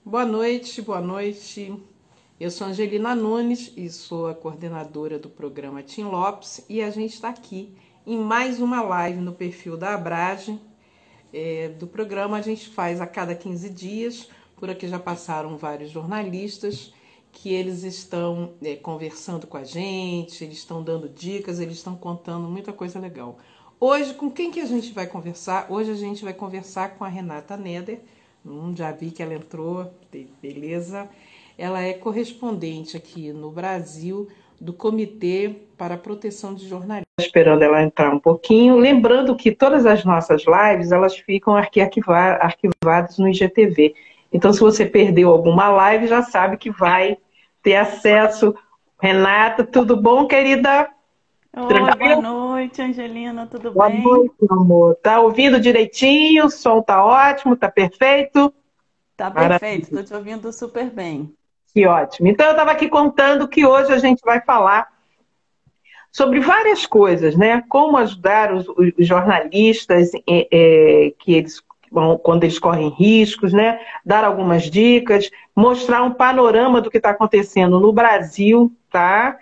Boa noite, boa noite. Eu sou Angelina Nunes e sou a coordenadora do programa Tim Lopes e a gente está aqui em mais uma live no perfil da Abrage. Do programa a gente faz a cada 15 dias, por aqui já passaram vários jornalistas que eles estão conversando com a gente, eles estão dando dicas, eles estão contando muita coisa legal. Hoje, com quem que a gente vai conversar? Hoje a gente vai conversar com a Renata Neder. Já vi que ela entrou, beleza. Ela é correspondente aqui no Brasil do Comitê para a Proteção de Jornalistas. Esperando ela entrar um pouquinho. Lembrando que todas as nossas lives, elas ficam aqui arquivadas no IGTV. Então, se você perdeu alguma live, já sabe que vai ter acesso. Renata, tudo bom, querida? Oi, boa noite, Angelina, tudo Boa bem? noite, meu amor. Tá ouvindo direitinho? O som tá ótimo, tá perfeito? Tá perfeito, Maravilha. estou te ouvindo super bem. Que ótimo. Então, eu estava aqui contando que hoje a gente vai falar sobre várias coisas, né? Como ajudar os jornalistas que eles quando eles correm riscos, né? Dar algumas dicas, mostrar um panorama do que está acontecendo no Brasil, tá?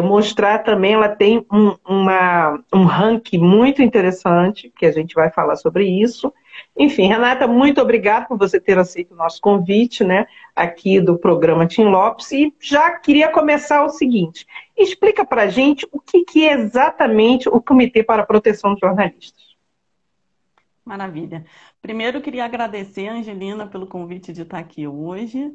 Mostrar também, ela tem um ranking muito interessante, que a gente vai falar sobre isso. Enfim, Renata, muito obrigada por você ter aceito o nosso convite, né? Aqui do programa Tim Lopes. E já queria começar o seguinte: explica para a gente o que é exatamente o Comitê para a Proteção de Jornalistas. Maravilha. Primeiro, eu queria agradecer, Angelina, pelo convite de estar aqui hoje.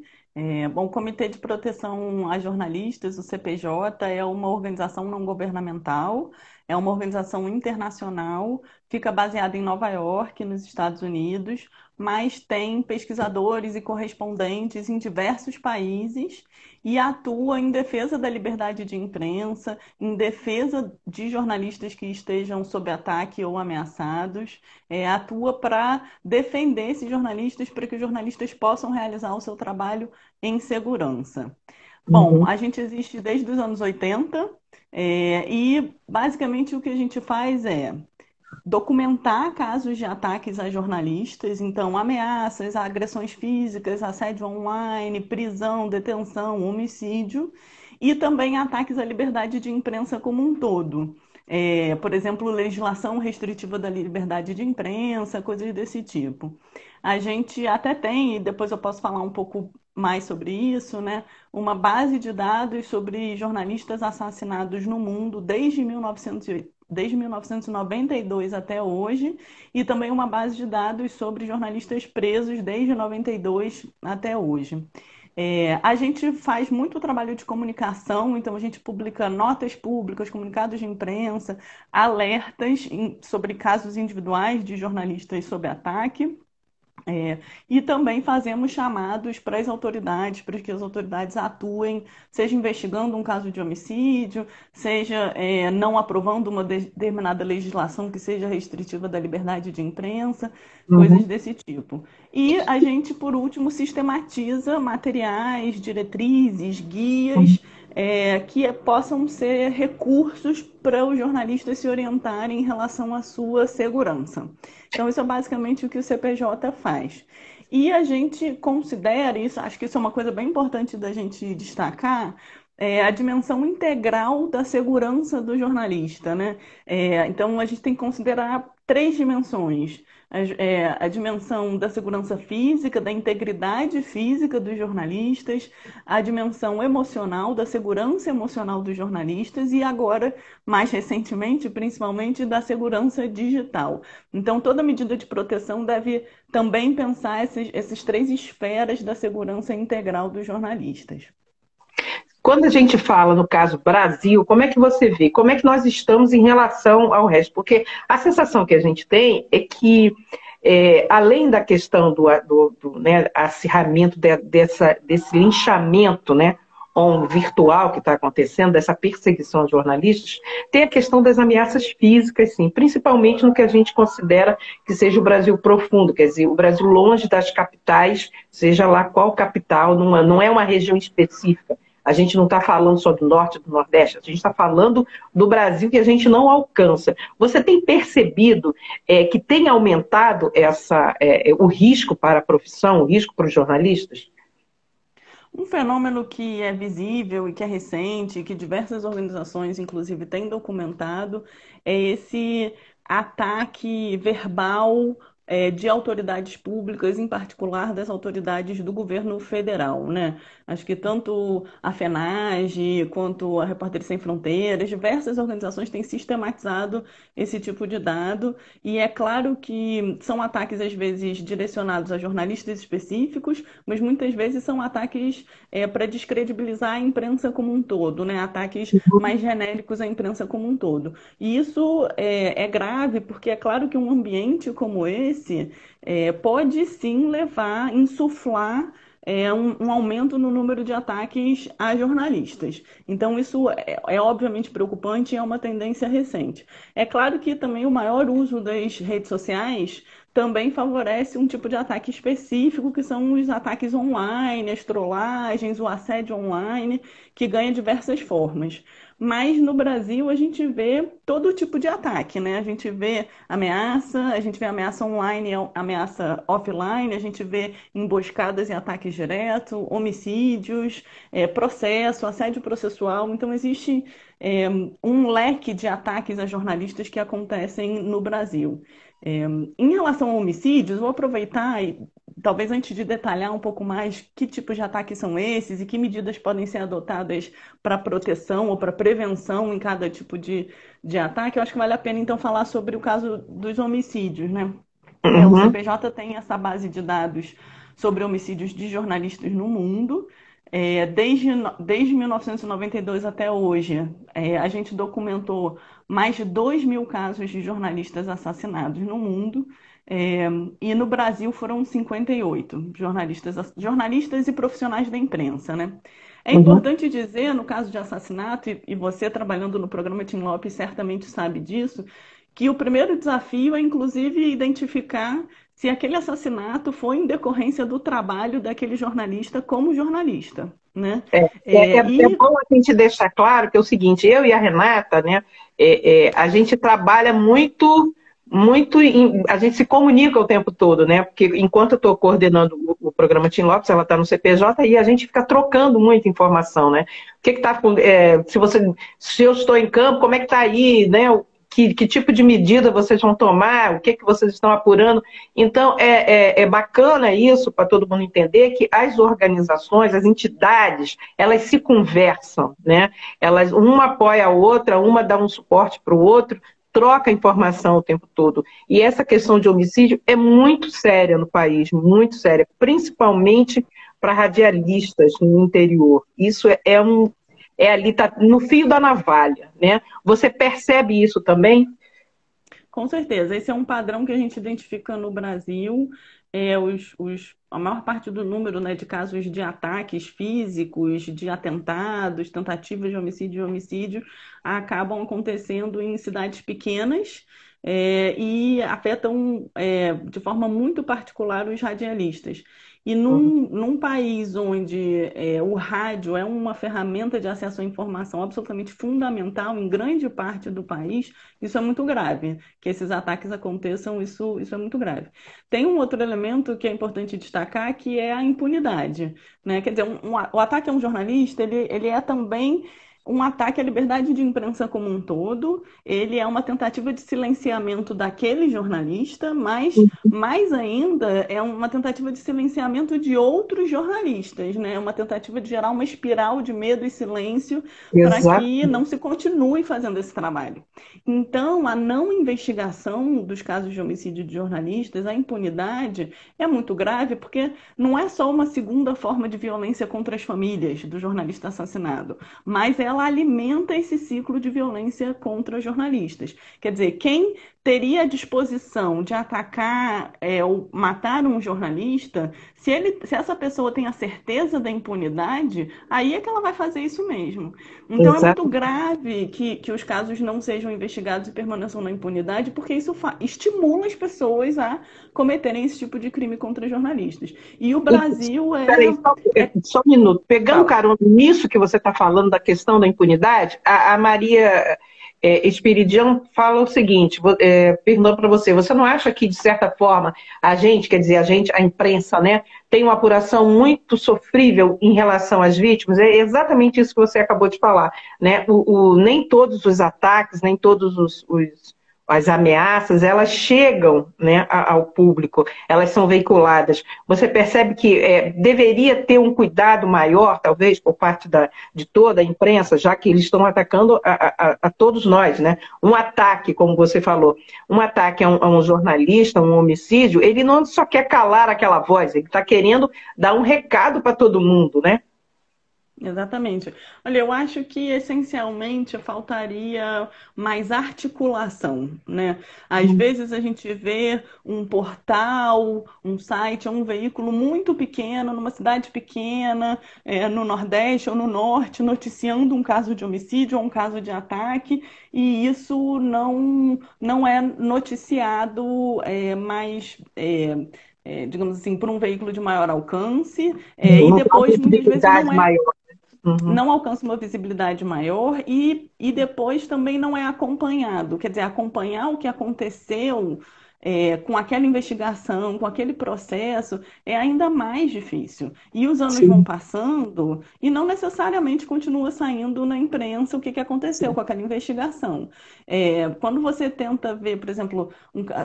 O Comitê de Proteção a Jornalistas, o CPJ, é uma organização não governamental, é uma organização internacional, fica baseada em Nova York, nos Estados Unidos, mas tem pesquisadores e correspondentes em diversos países e atua em defesa da liberdade de imprensa, em defesa de jornalistas que estejam sob ataque ou ameaçados, atua para defender esses jornalistas, para que os jornalistas possam realizar o seu trabalho em segurança. Bom, Uhum. a gente existe desde os anos 80, e basicamente o que a gente faz é documentar casos de ataques a jornalistas, então ameaças, agressões físicas, assédio online, prisão, detenção, homicídio, e também ataques à liberdade de imprensa como um todo. Por exemplo, legislação restritiva da liberdade de imprensa, coisas desse tipo. A gente até tem, e depois eu posso falar um pouco mais sobre isso, né, uma base de dados sobre jornalistas assassinados no mundo desde 1992 até hoje, e também uma base de dados sobre jornalistas presos desde 92 até hoje. A gente faz muito trabalho de comunicação, então a gente publica notas públicas, comunicados de imprensa, alertas sobre casos individuais de jornalistas sob ataque. E também fazemos chamados para as autoridades, para que as autoridades atuem, seja investigando um caso de homicídio, seja não aprovando uma determinada legislação que seja restritiva da liberdade de imprensa, coisas Uhum. desse tipo. E a gente, por último, sistematiza materiais, diretrizes, guias, que possam ser recursos para os jornalistas se orientarem em relação à sua segurança. Então, isso é basicamente o que o CPJ faz. E a gente considera isso, acho que isso é uma coisa bem importante da gente destacar, a dimensão integral da segurança do jornalista, né? Então, a gente tem que considerar três dimensões. A dimensão da segurança física, da integridade física dos jornalistas, a dimensão emocional, da segurança emocional dos jornalistas e agora, mais recentemente, principalmente, da segurança digital. Então, toda medida de proteção deve também pensar essas três esferas da segurança integral dos jornalistas. Quando a gente fala no caso Brasil, como é que você vê? Como é que nós estamos em relação ao resto? Porque a sensação que a gente tem é que, além da questão do né, acirramento desse linchamento, né, virtual que está acontecendo, dessa perseguição aos jornalistas, tem a questão das ameaças físicas, sim, principalmente no que a gente considera que seja o Brasil profundo, quer dizer, o Brasil longe das capitais, seja lá qual capital, não é uma região específica. A gente não está falando só do norte e do nordeste, a gente está falando do Brasil que a gente não alcança. Você tem percebido que tem aumentado o risco para a profissão, o risco para os jornalistas? Um fenômeno que é visível e que é recente, que diversas organizações, inclusive, têm documentado, é esse ataque verbal, de autoridades públicas, em particular das autoridades do governo federal, né? Acho que tanto a FENAGE quanto a Repórteres Sem Fronteiras, diversas organizações têm sistematizado esse tipo de dado, e é claro que são ataques, às vezes, direcionados a jornalistas específicos, mas muitas vezes são ataques para descredibilizar a imprensa como um todo, né? Ataques mais genéricos à imprensa como um todo. E isso é grave, porque é claro que um ambiente como esse pode sim levar, insuflar um aumento no número de ataques a jornalistas. Então, isso é obviamente preocupante e é uma tendência recente. É claro que também o maior uso das redes sociais também favorece um tipo de ataque específico, que são os ataques online, as trollagens, o assédio online, que ganha diversas formas. Mas no Brasil a gente vê todo tipo de ataque, né? A gente vê ameaça online, ameaça offline, a gente vê emboscadas e ataques diretos, homicídios, processo, assédio processual. Então existe um leque de ataques a jornalistas que acontecem no Brasil. Em relação a homicídios, vou aproveitar e talvez antes de detalhar um pouco mais que tipos de ataques são esses e que medidas podem ser adotadas para proteção ou para prevenção em cada tipo de ataque, eu acho que vale a pena então falar sobre o caso dos homicídios, né? O Uhum, CPJ tem essa base de dados sobre homicídios de jornalistas no mundo. Desde 1992 até hoje, a gente documentou mais de 2.000 casos de jornalistas assassinados no mundo. É, e no Brasil foram 58 jornalistas e profissionais da imprensa, né? É uhum. importante dizer, no caso de assassinato, e você trabalhando no programa Tim Lopes certamente sabe disso, que o primeiro desafio é, inclusive, identificar se aquele assassinato foi em decorrência do trabalho daquele jornalista como jornalista, né? É, é E bom a gente deixar claro que é o seguinte, eu e a Renata, né, a gente trabalha a gente se comunica o tempo todo, né? Porque enquanto eu estou coordenando o programa Tim Lopes, ela está no CPJ e a gente fica trocando muita informação, né? O que está se eu estou em campo, como é que está aí, né? Que tipo de medida vocês vão tomar, o que vocês estão apurando. Então, é bacana isso para todo mundo entender que as organizações, as entidades, elas se conversam, né? Uma apoia a outra, uma dá um suporte para o outro, troca informação o tempo todo. E essa questão de homicídio é muito séria no país, muito séria, principalmente para radialistas no interior. Isso ali, tá no fio da navalha, né? Você percebe isso também? com certeza, esse é um padrão que a gente identifica no Brasil. A maior parte do número, né, de casos de ataques físicos, de atentados, tentativas de homicídio e homicídio, acabam acontecendo em cidades pequenas, e afetam, de forma muito particular os radialistas. E num país onde o rádio é uma ferramenta de acesso à informação absolutamente fundamental em grande parte do país, isso é muito grave. Que esses ataques aconteçam, isso é muito grave. Tem um outro elemento que é importante destacar, que é a impunidade, né? Quer dizer, o ataque a um jornalista, ele é também um ataque à liberdade de imprensa como um todo, ele é uma tentativa de silenciamento daquele jornalista, mas mais ainda é uma tentativa de silenciamento de outros jornalistas, né? É uma tentativa de gerar uma espiral de medo e silêncio para Exato. que não se continue fazendo esse trabalho. Então, a não investigação dos casos de homicídio de jornalistas, a impunidade, é muito grave, porque não é só uma segunda forma de violência contra as famílias do jornalista assassinado, mas ela alimenta esse ciclo de violência contra jornalistas. Quer dizer, quem teria a disposição de atacar ou matar um jornalista, se essa pessoa tem a certeza da impunidade, aí é que ela vai fazer isso mesmo. Então é muito Exato. grave que os casos não sejam investigados e permaneçam na impunidade, porque isso estimula as pessoas a cometerem esse tipo de crime contra jornalistas. E o Brasil Peraí, só um minuto. Pegando Fala. carona nisso que você está falando da questão da impunidade, a Maria Esperidião fala o seguinte, perguntando para você não acha que, de certa forma, a gente, quer dizer, a imprensa, né, tem uma apuração muito sofrível em relação às vítimas? É exatamente isso que você acabou de falar, né? Nem todos os ataques, nem todos as ameaças, elas chegam, né, ao público, elas são veiculadas. Você percebe que deveria ter um cuidado maior, talvez, por parte de toda a imprensa, já que eles estão atacando a todos nós, né? Um ataque, como você falou, um ataque a um jornalista, um homicídio, ele não só quer calar aquela voz, ele está querendo dar um recado para todo mundo, né? Exatamente. Olha, eu acho que essencialmente faltaria mais articulação, né? Às vezes a gente vê um portal, um site, um veículo muito pequeno, numa cidade pequena, no Nordeste ou no Norte, noticiando um caso de homicídio ou um caso de ataque, e isso não é noticiado digamos assim, por um veículo de maior alcance, e Não tem uma depois, muitas vezes, visibilidade maior. Uhum. não alcança uma visibilidade maior e depois também não é acompanhado. Quer dizer, acompanhar o que aconteceu com aquela investigação, com aquele processo, é ainda mais difícil. E os anos vão Sim, passando e não necessariamente continua saindo na imprensa o que aconteceu sim. com aquela investigação. Quando você tenta ver, por exemplo,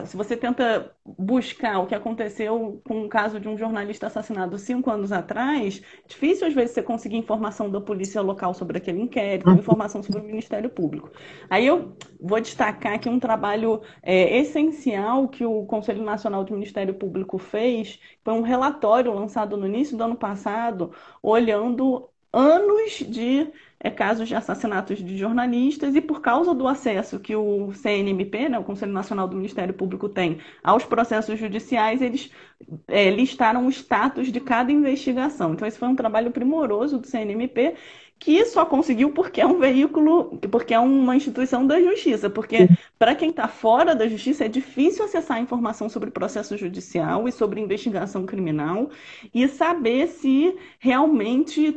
se você tenta buscar o que aconteceu com o caso de um jornalista assassinado 5 anos atrás, difícil às vezes você conseguir informação da polícia local sobre aquele inquérito, informação sobre o Ministério Público. Aí eu vou destacar aqui um trabalho essencial que o Conselho Nacional do Ministério Público fez, foi um relatório lançado no início do ano passado, olhando anos de casos de assassinatos de jornalistas e por causa do acesso que o CNMP, né, o Conselho Nacional do Ministério Público tem aos processos judiciais, eles listaram o status de cada investigação. Então esse foi um trabalho primoroso do CNMP que só conseguiu porque é um veículo, porque é uma instituição da justiça, porque para quem está fora da justiça é difícil acessar a informação sobre processo judicial e sobre investigação criminal e saber se realmente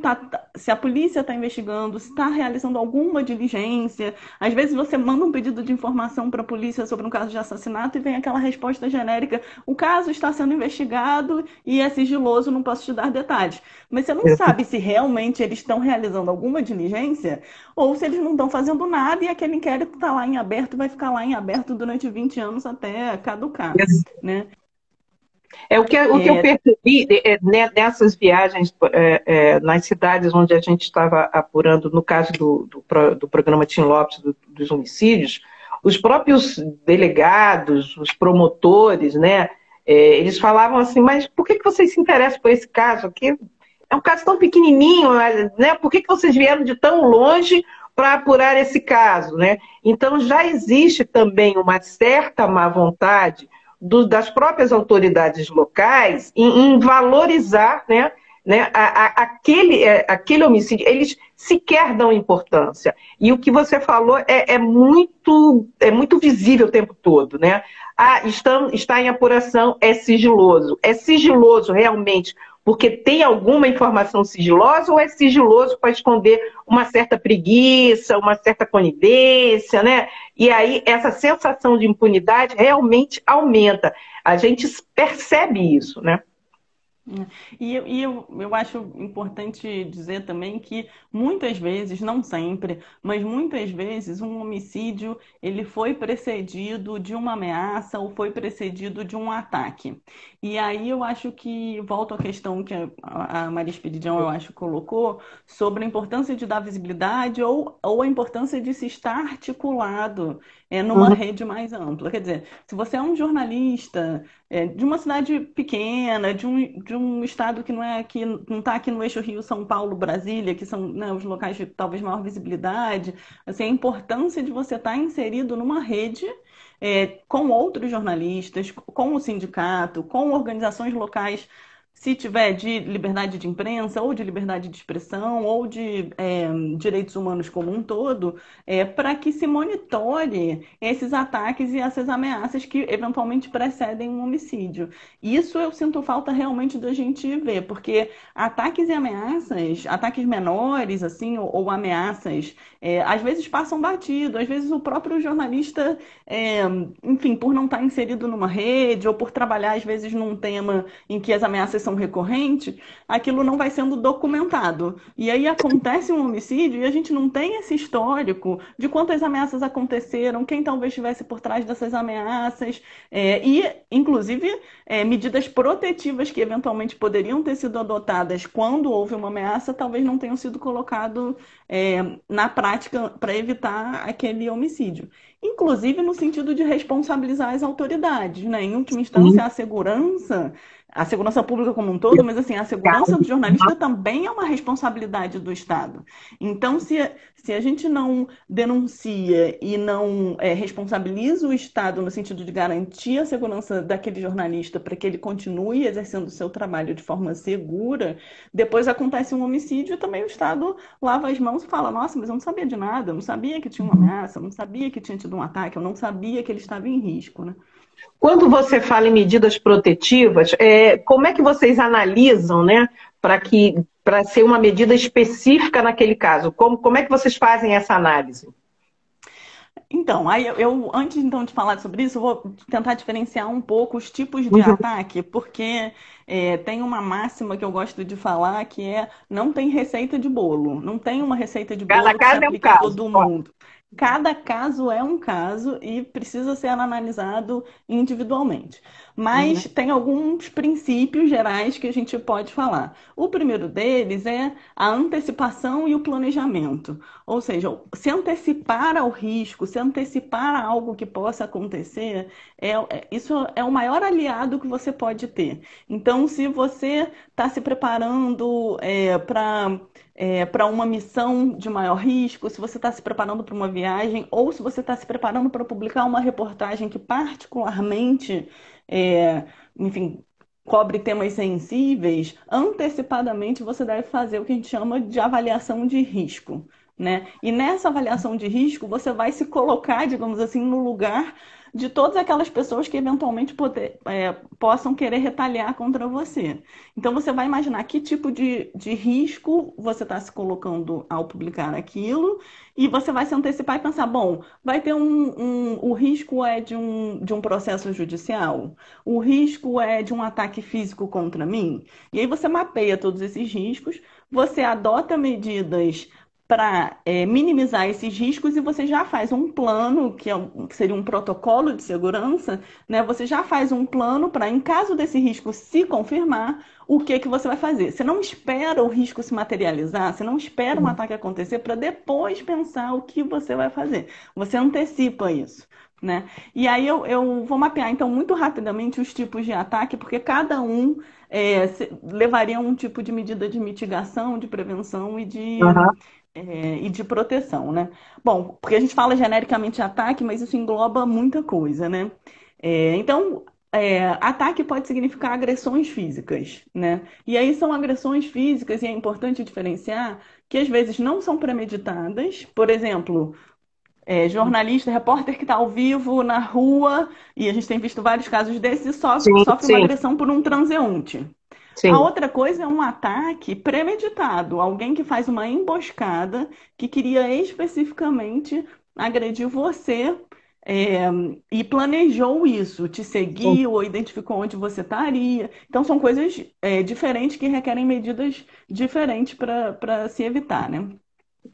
se a polícia está investigando, se está realizando alguma diligência. Às vezes você manda um pedido de informação para a polícia sobre um caso de assassinato e vem aquela resposta genérica: o caso está sendo investigado e é sigiloso, não posso te dar detalhes. Mas você não sabe se realmente eles estão realizando alguma diligência ou se eles não estão fazendo nada e aquele inquérito está lá em aberto e vai ficar lá em aberto durante 20 anos até caducar, né? O que eu percebi né, nessas viagens nas cidades onde a gente estava apurando, no caso do programa Tim Lopes, dos homicídios, os próprios delegados, os promotores, né, eles falavam assim, mas por que vocês se interessam por esse caso aqui? É um caso tão pequenininho, né? Por que vocês vieram de tão longe para apurar esse caso, né? Então já existe também uma certa má vontade das próprias autoridades locais em valorizar, né, aquele homicídio. Eles sequer dão importância. E o que você falou é muito visível o tempo todo, né? Está em apuração, é sigiloso. É sigiloso realmente porque tem alguma informação sigilosa ou é sigiloso para esconder uma certa preguiça, uma certa conivência, né? E aí essa sensação de impunidade realmente aumenta. A gente percebe isso, né? Eu acho importante dizer também que muitas vezes, não sempre, mas muitas vezes um homicídio ele foi precedido de uma ameaça ou foi precedido de um ataque. E aí eu acho que, volto à questão que a Maria Esperidião, eu acho, colocou, sobre a importância de dar visibilidade ou a importância de se estar articulado numa Uhum. rede mais ampla. Quer dizer, se você é um jornalista de uma cidade pequena, de um estado que não é aqui, não está aqui no eixo Rio, São Paulo, Brasília, que são, né, os locais de talvez maior visibilidade, assim, a importância de você estar inserido numa rede com outros jornalistas, com o sindicato, com organizações locais se tiver de liberdade de imprensa, ou de liberdade de expressão, ou de direitos humanos como um todo, para que se monitore esses ataques e essas ameaças que eventualmente precedem um homicídio. Isso eu sinto falta realmente da gente ver, porque ataques e ameaças, ataques menores, assim, ou ameaças, às vezes passam batido, às vezes o próprio jornalista, enfim, por não estar inserido numa rede, ou por trabalhar, às vezes, num tema em que as ameaças são recorrentes, aquilo não vai sendo documentado. E aí acontece um homicídio e a gente não tem esse histórico de quantas ameaças aconteceram, quem talvez estivesse por trás dessas ameaças, e, inclusive, medidas protetivas que eventualmente poderiam ter sido adotadas quando houve uma ameaça, talvez não tenham sido colocadas na prática para evitar aquele homicídio. Inclusive no sentido de responsabilizar as autoridades, né? Em última instância, a segurança pública como um todo, mas assim, a segurança do jornalista também é uma responsabilidade do Estado. Então, se a gente não denuncia e não responsabiliza o Estado no sentido de garantir a segurança daquele jornalista para que ele continue exercendo o seu trabalho de forma segura, depois acontece um homicídio e também o Estado lava as mãos e fala: nossa, mas eu não sabia de nada, eu não sabia que tinha uma ameaça, eu não sabia que tinha tido um ataque, eu não sabia que ele estava em risco, né? Quando você fala em medidas protetivas, como é que vocês analisam, né, para ser uma medida específica naquele caso? Como é que vocês fazem essa análise? Então, aí antes então de falar sobre isso, eu vou tentar diferenciar um pouco os tipos de ataque, porque tem uma máxima que eu gosto de falar que não tem receita de bolo, não tem uma receita de Cada bolo que se caso é um aplique a caso. todo mundo. Cada caso é um caso e precisa ser analisado individualmente. Mas tem alguns princípios gerais que a gente pode falar. O primeiro deles é a antecipação e o planejamento. Ou seja, se antecipar ao risco, se antecipar a algo que possa acontecer, isso é o maior aliado que você pode ter. Então, se você está se preparando para uma missão de maior risco, se você está se preparando para uma viagem, ou se você está se preparando para publicar uma reportagem que particularmente, enfim, cobre temas sensíveis, antecipadamente você deve fazer o que a gente chama de avaliação de risco, né? E nessa avaliação de risco, você vai se colocar, digamos assim, no lugar de todas aquelas pessoas que eventualmente possam querer retaliar contra você. Então, você vai imaginar que tipo de risco você está se colocando ao publicar aquilo, e você vai se antecipar e pensar: bom, vai ter o risco é de um processo judicial, o risco é de um ataque físico contra mim. E aí você mapeia todos esses riscos, você adota medidas para minimizar esses riscos, e você já faz um plano, que seria um protocolo de segurança, né? Você já faz um plano para, em caso desse risco se confirmar, o que você vai fazer. Você não espera o risco se materializar, você não espera um ataque acontecer para depois pensar o que você vai fazer. Você antecipa isso, né? E aí eu vou mapear, então, muito rapidamente os tipos de ataque, porque cada um levaria um tipo de medida de mitigação, de prevenção e de proteção, né? Bom, porque a gente fala genericamente ataque, mas isso engloba muita coisa, né? Então, ataque pode significar agressões físicas, né? E aí são agressões físicas, e é importante diferenciar que às vezes não são premeditadas. Por exemplo, jornalista, repórter que está ao vivo na rua, e a gente tem visto vários casos desses, sofre uma agressão por um transeunte. Sim. A outra coisa é um ataque premeditado, alguém que faz uma emboscada que queria especificamente agredir você, e planejou isso, te seguiu ou identificou onde você estaria. Então são coisas diferentes que requerem medidas diferentes para se evitar, né?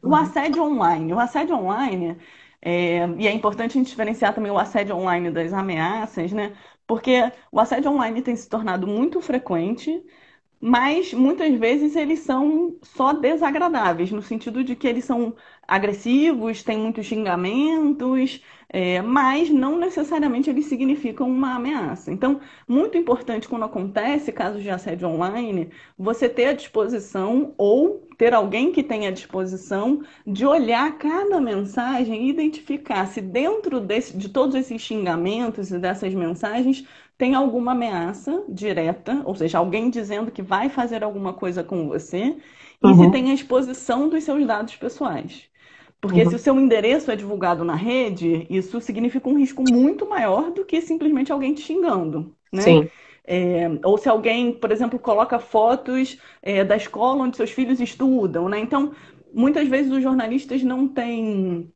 O assédio online. O assédio online, e é importante a gente diferenciar também o assédio online das ameaças, né? Porque o assédio online tem se tornado muito frequente, mas muitas vezes eles são só desagradáveis, no sentido de que eles são agressivos, têm muitos xingamentos, mas não necessariamente eles significam uma ameaça. Então, muito importante quando acontece casos de assédio online, você ter à disposição, ou ter alguém que tenha à disposição, de olhar cada mensagem e identificar se dentro de todos esses xingamentos e dessas mensagens tem alguma ameaça direta, ou seja, alguém dizendo que vai fazer alguma coisa com você, e se Uhum, tem a exposição dos seus dados pessoais. Porque se o uhum. seu endereço é divulgado na rede, isso significa um risco muito maior do que simplesmente alguém te xingando, né? Sim. Ou se alguém, por exemplo, coloca fotos, da escola onde seus filhos estudam, né? Então, muitas vezes os jornalistas não têm,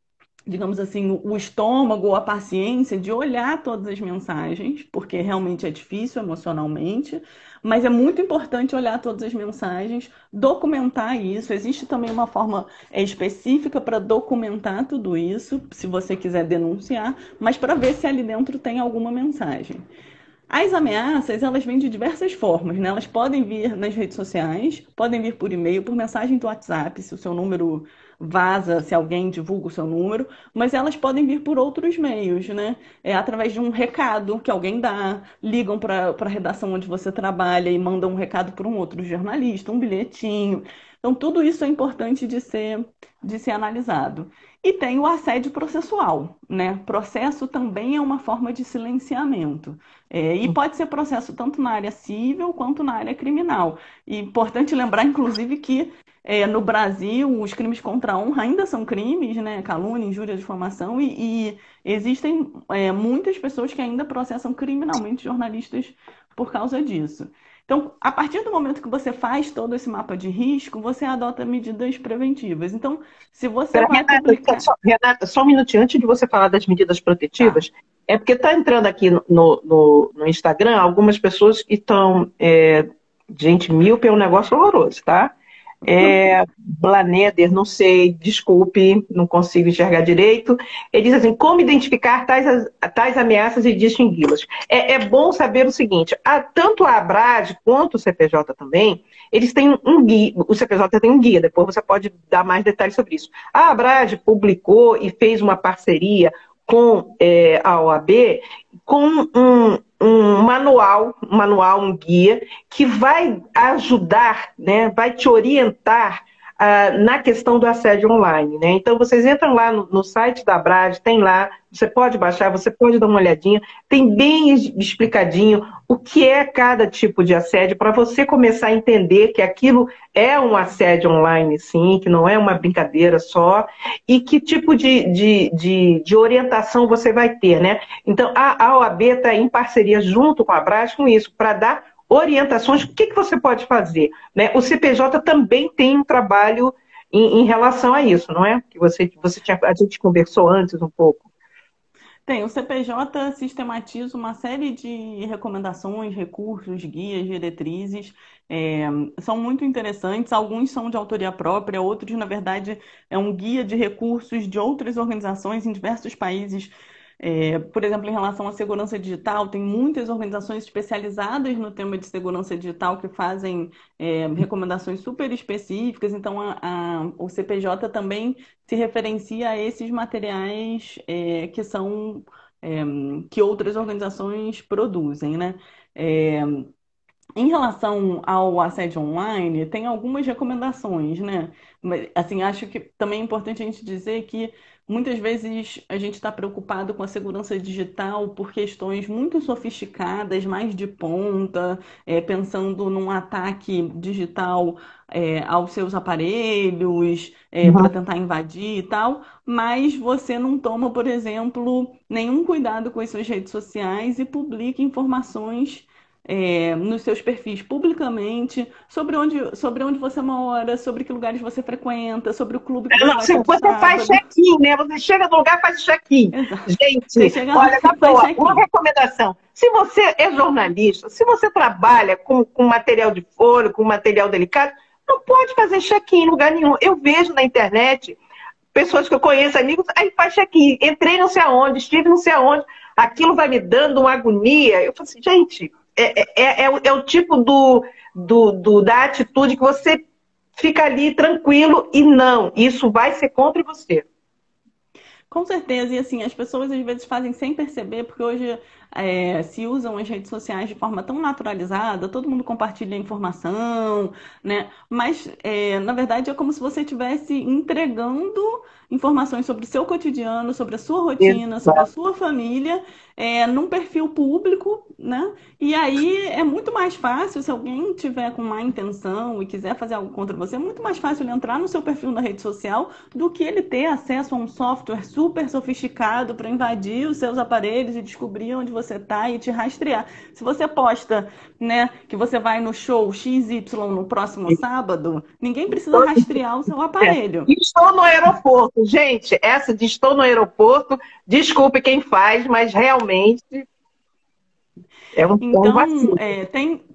digamos assim, o estômago ou a paciência de olhar todas as mensagens, porque realmente é difícil emocionalmente, mas é muito importante olhar todas as mensagens, documentar isso. Existe também uma forma específica para documentar tudo isso, se você quiser denunciar, mas para ver se ali dentro tem alguma mensagem. As ameaças, elas vêm de diversas formas, né? Elas podem vir nas redes sociais, podem vir por e-mail, por mensagem do WhatsApp, se o seu número vaza, se alguém divulga o seu número, mas elas podem vir por outros meios, né? Através de um recado que alguém dá, ligam para a redação onde você trabalha e mandam um recado para um outro jornalista, um bilhetinho. Então, tudo isso é importante de ser analisado. E tem o assédio processual, né? Processo também é uma forma de silenciamento. E pode ser processo tanto na área civil quanto na área criminal. E importante lembrar, inclusive, que no Brasil os crimes contra a honra ainda são crimes, né? Calúnia, injúria, difamação, e existem muitas pessoas que ainda processam criminalmente jornalistas por causa disso. Então, a partir do momento que você faz todo esse mapa de risco, você adota medidas preventivas. Então, se você Pera, vai publicar. Renata, só um minutinho antes de você falar das medidas Tá. protetivas, é porque está entrando aqui no Instagram algumas pessoas que estão. Gente, míope é um negócio horroroso, tá? Blaneder, não sei, desculpe, não consigo enxergar direito. Ele diz assim: como identificar tais ameaças e distingui-las? É bom saber o seguinte: tanto a Abrad quanto o CPJ também, eles têm um guia, o CPJ tem um guia, depois você pode dar mais detalhes sobre isso. A Abrad publicou e fez uma parceria com a OAB com um manual, um guia, que vai ajudar, né, vai te orientar na questão do assédio online, né? Então, vocês entram lá no site da Abrad, tem lá, você pode baixar, você pode dar uma olhadinha, tem bem explicadinho o que é cada tipo de assédio, para você começar a entender que aquilo é um assédio online, sim, que não é uma brincadeira só, e que tipo de orientação você vai ter, né? Então, a OAB está em parceria junto com a Abrad com isso, para dar orientações, o que você pode fazer, né? O CPJ também tem um trabalho em relação a isso, não é? Que a gente conversou antes um pouco. Tem, o CPJ sistematiza uma série de recomendações, recursos, guias, diretrizes, é, são muito interessantes. Alguns são de autoria própria, outros, na verdade, é um guia de recursos de outras organizações em diversos países. Por exemplo, em relação à segurança digital, tem muitas organizações especializadas no tema de segurança digital que fazem recomendações super específicas. Então, o CPJ também se referencia a esses materiais é, que outras organizações produzem, né? É, Em relação ao assédio online, tem algumas recomendações, né? Mas, assim, acho que também é importante a gente dizer que muitas vezes a gente está preocupado com a segurança digital por questões muito sofisticadas, mais de ponta, pensando num ataque digital, aos seus aparelhos, para Uhum. tentar invadir e tal, mas você não toma, por exemplo, nenhum cuidado com as suas redes sociais e publica informações nos seus perfis publicamente sobre onde você mora, sobre que lugares você frequenta, sobre o clube que você Não, vai todo você faz sábado. check-in, né? Você chega no lugar, faz check-in. Exato. Você Gente, chega lá olha, e na faz boa, uma check-in. recomendação. Se você é jornalista, se você trabalha com material de foro, com material delicado, não pode fazer check-in em lugar nenhum. Eu vejo na internet pessoas que eu conheço, amigos, aí faz check-in. Entrei não sei aonde, estive não sei aonde. Aquilo vai me dando uma agonia. Eu falo assim, gente, é o tipo da atitude que você fica ali tranquilo e não, isso vai ser contra você. Com certeza, e assim, as pessoas às vezes fazem sem perceber, porque hoje se usam as redes sociais de forma tão naturalizada, todo mundo compartilha informação, né? Mas, na verdade, é como se você estivesse entregando informações sobre o seu cotidiano, sobre a sua rotina, sobre a Exato. sua família, num perfil público, né? E aí é muito mais fácil, se alguém tiver com má intenção e quiser fazer algo contra você, é muito mais fácil ele entrar no seu perfil na rede social do que ele ter acesso a um software super sofisticado para invadir os seus aparelhos e descobrir onde você está e te rastrear. Se você posta, né, que você vai no show XY no próximo sábado, ninguém precisa rastrear o seu É. aparelho. Estou no aeroporto. Gente, essa de estou no aeroporto, desculpe quem faz, mas realmente é um Então, vacilo.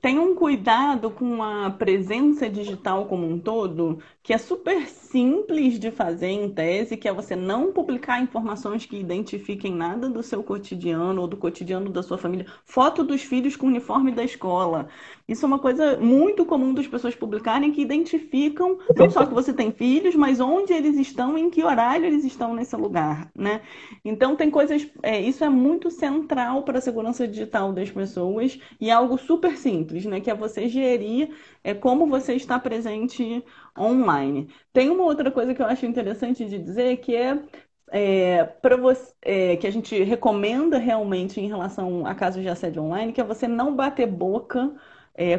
tem um cuidado com a presença digital como um todo, que é super simples de fazer em tese, que é você não publicar informações que identifiquem nada do seu cotidiano ou do cotidiano da sua família. Foto dos filhos com o uniforme da escola. Isso é uma coisa muito comum das pessoas publicarem, que identificam não só que você tem filhos, mas onde eles estão, em que horário eles estão nesse lugar, né? Então, tem coisas. Isso é muito central para a segurança digital das pessoas e é algo super simples, né? Que é você gerir como você está presente online. Tem uma outra coisa que eu acho interessante de dizer que para você, que a gente recomenda realmente em relação a casos de assédio online, que é você não bater boca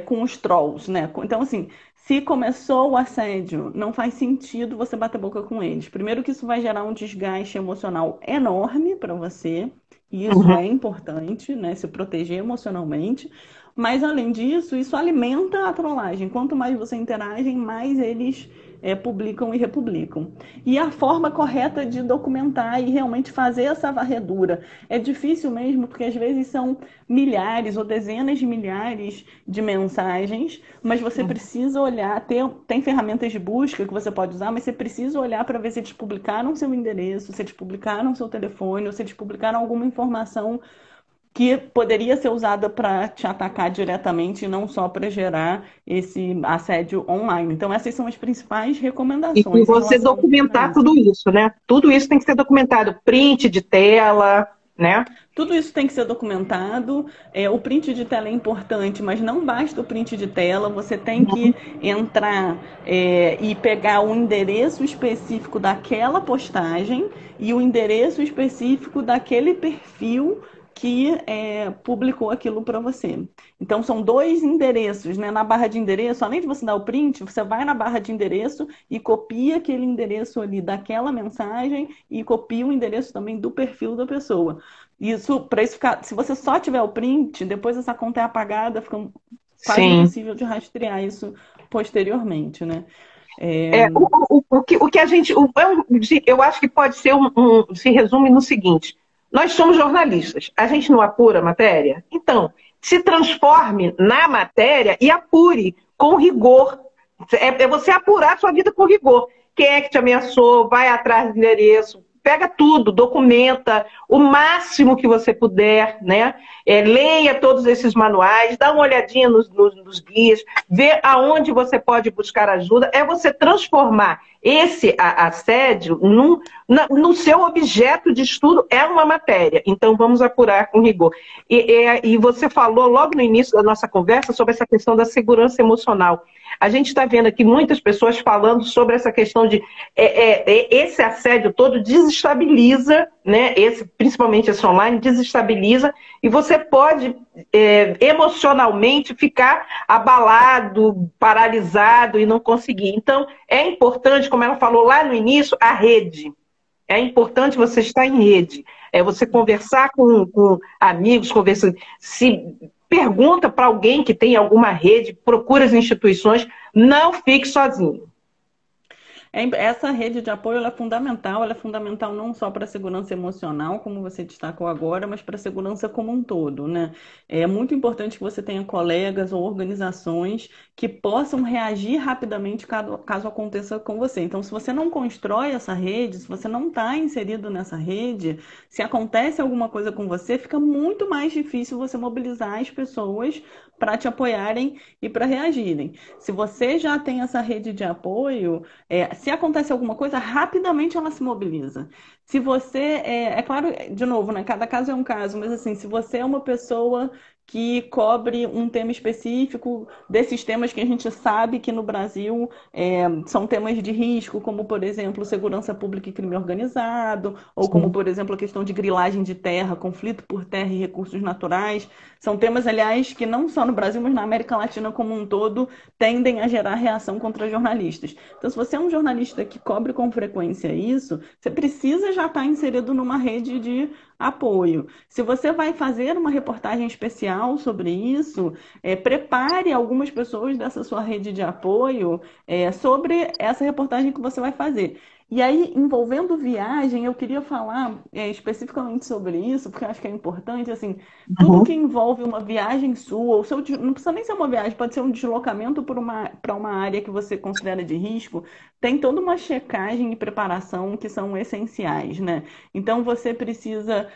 com os trolls, né? Então, assim, se começou o assédio, não faz sentido você bater boca com eles. Primeiro que isso vai gerar um desgaste emocional enorme para você, e isso Uhum. é importante, né? Se proteger emocionalmente. Mas, além disso, isso alimenta a trollagem. Quanto mais você interage, mais eles publicam e republicam. E a forma correta de documentar e realmente fazer essa varredura. É difícil mesmo, porque às vezes são milhares ou dezenas de milhares de mensagens, mas você precisa olhar, tem ferramentas de busca que você pode usar, mas você precisa olhar para ver se eles publicaram seu endereço, se eles publicaram seu telefone, ou se eles publicaram alguma informação que poderia ser usada para te atacar diretamente e não só para gerar esse assédio online. Então, essas são as principais E recomendações em você relação a documentar isso. tudo isso, né? Tudo isso tem que ser documentado, print de tela, né? Tudo isso tem que ser documentado. O print de tela é importante, mas não basta o print de tela. Você tem que entrar e pegar o endereço específico daquela postagem e o endereço específico daquele perfil que publicou aquilo para você. Então, são dois endereços, né? Na barra de endereço, além de você dar o print, você vai na barra de endereço e copia aquele endereço ali daquela mensagem e copia o endereço também do perfil da pessoa. Isso, para isso ficar. Se você só tiver o print, depois essa conta é apagada, fica quase Sim. impossível de rastrear isso posteriormente, né? O que a gente. Eu acho que pode ser se resume no seguinte: nós somos jornalistas, a gente não apura a matéria? Então, se transforme na matéria e apure com rigor. É você apurar a sua vida com rigor. Quem é que te ameaçou? Vai atrás do endereço, pega tudo, documenta o máximo que você puder, né? Leia todos esses manuais, dá uma olhadinha nos guias, vê aonde você pode buscar ajuda. É você transformar esse assédio no seu objeto de estudo, é uma matéria. Então, vamos apurar com rigor. E você falou logo no início da nossa conversa sobre essa questão da segurança emocional. A gente está vendo aqui muitas pessoas falando sobre essa questão de esse assédio todo desestabiliza, né? Principalmente esse online, desestabiliza, e você pode emocionalmente ficar abalado, paralisado e não conseguir. Então, é importante, como ela falou lá no início, a rede. É importante você estar em rede. É você conversar com amigos, se pergunta para alguém que tem alguma rede, procura as instituições, não fique sozinho. Essa rede de apoio ela é fundamental não só para a segurança emocional, como você destacou agora, mas para a segurança como um todo, né? É muito importante que você tenha colegas ou organizações que possam reagir rapidamente caso aconteça com você. Então, se você não constrói essa rede, se você não está inserido nessa rede, se acontece alguma coisa com você, fica muito mais difícil você mobilizar as pessoas para te apoiarem e para reagirem. Se você já tem essa rede de apoio, se acontece alguma coisa, rapidamente ela se mobiliza. Se você, é claro, de novo, né? Cada caso é um caso, mas assim, se você é uma pessoa que cobre um tema específico desses temas que a gente sabe que no Brasil são temas de risco, como, por exemplo, segurança pública e crime organizado, ou como, Sim. por exemplo, a questão de grilagem de terra, conflito por terra e recursos naturais. São temas, aliás, que não só no Brasil, mas na América Latina como um todo, tendem a gerar reação contra jornalistas. Então, se você é um jornalista que cobre com frequência isso, você precisa já estar inserido numa rede de apoio. Se você vai fazer uma reportagem especial sobre isso, prepare algumas pessoas dessa sua rede de apoio sobre essa reportagem que você vai fazer. E aí, envolvendo viagem, eu queria falar especificamente sobre isso, porque eu acho que é importante, assim, tudo que Uhum. envolve uma viagem sua, ou não precisa nem ser uma viagem, pode ser um deslocamento para uma área que você considera de risco, tem toda uma checagem e preparação que são essenciais, né? Então, você precisa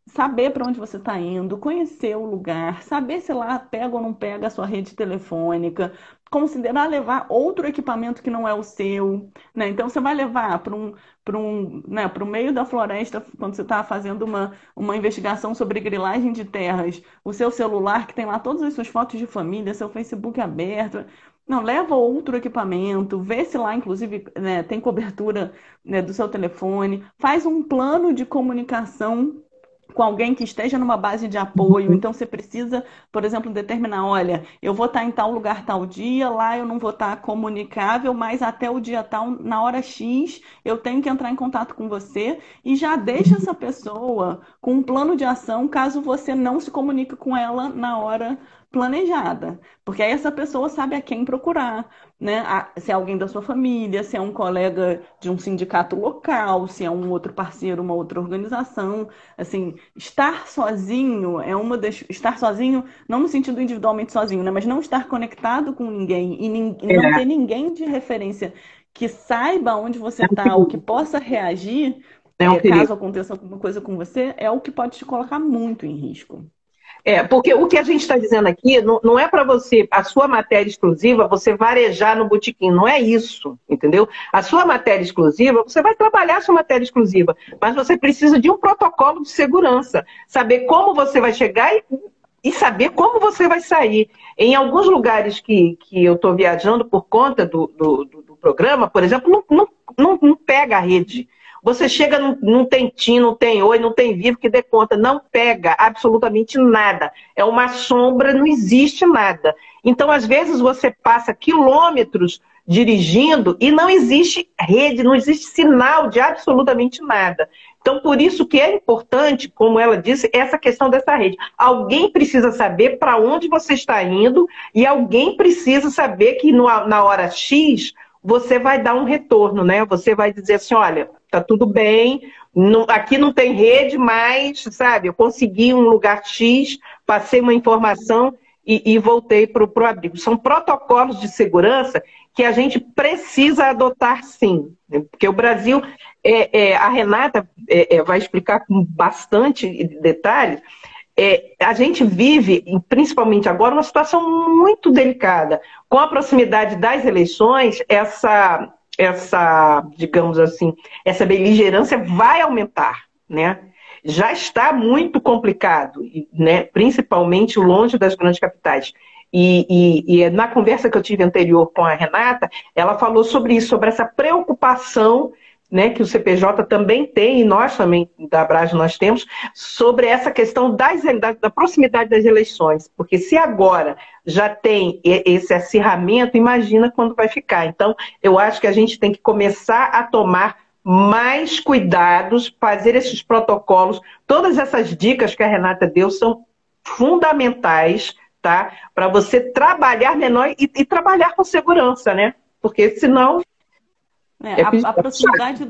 saber para onde você está indo, conhecer o lugar, saber se lá pega ou não pega a sua rede telefônica, considerar levar outro equipamento que não é o seu, né? Então você vai levar para o meio da floresta quando você está fazendo uma investigação sobre grilagem de terras, o seu celular que tem lá todas as suas fotos de família, seu Facebook aberto. Não, leva outro equipamento, vê se lá, inclusive, né, tem cobertura, né, do seu telefone, faz um plano de comunicação com alguém que esteja numa base de apoio. Uhum. Então você precisa, por exemplo, determinar, olha, eu vou estar em tal lugar tal dia, lá eu não vou estar comunicável, mas até o dia tal, na hora X, eu tenho que entrar em contato com você e já deixa essa pessoa com um plano de ação caso você não se comunique com ela na hora planejada, porque aí essa pessoa sabe a quem procurar, né? Se é alguém da sua família, se é um colega de um sindicato local, se é um outro parceiro, uma outra organização. Assim, estar sozinho é uma das. Estar sozinho, não no sentido individualmente sozinho, né? Mas não estar conectado com ninguém e não ter É, ninguém de referência que saiba onde você é um está ou que perigo. possa reagir, É um perigo. caso aconteça alguma coisa com você, é o que pode te colocar muito em risco. Porque o que a gente está dizendo aqui não é para você, a sua matéria exclusiva, você varejar no botequim, não é isso, entendeu? A sua matéria exclusiva, você vai trabalhar a sua matéria exclusiva, mas você precisa de um protocolo de segurança, saber como você vai chegar e saber como você vai sair. Em alguns lugares que eu estou viajando por conta do programa, por exemplo, não pega a rede. Você chega, não tem TIM, não tem Oi, não tem Vivo que dê conta, não pega absolutamente nada. É uma sombra, não existe nada. Então, às vezes, você passa quilômetros dirigindo e não existe rede, não existe sinal de absolutamente nada. Então, por isso que é importante, como ela disse, essa questão dessa rede. Alguém precisa saber para onde você está indo e alguém precisa saber que na hora X você vai dar um retorno, né? Você vai dizer assim, olha, tá tudo bem, aqui não tem rede, mas, sabe, eu consegui um lugar X, passei uma informação e voltei para o abrigo. São protocolos de segurança que a gente precisa adotar sim, né? Porque o Brasil, a Renata vai explicar com bastante detalhe, a gente vive, principalmente agora, uma situação muito delicada. Com a proximidade das eleições, digamos assim, essa beligerância vai aumentar, né? Já está muito complicado, né? Principalmente longe das grandes capitais. E na conversa que eu tive anterior com a Renata, ela falou sobre isso, sobre essa preocupação, né, que o CPJ também tem, e nós também, da Abrage, nós temos, sobre essa questão da proximidade das eleições. Porque se agora já tem esse acirramento, imagina quando vai ficar. Então, eu acho que a gente tem que começar a tomar mais cuidados, fazer esses protocolos. Todas essas dicas que a Renata deu são fundamentais, tá? Para você trabalhar menor e trabalhar com segurança, né? Porque senão A, a proximidade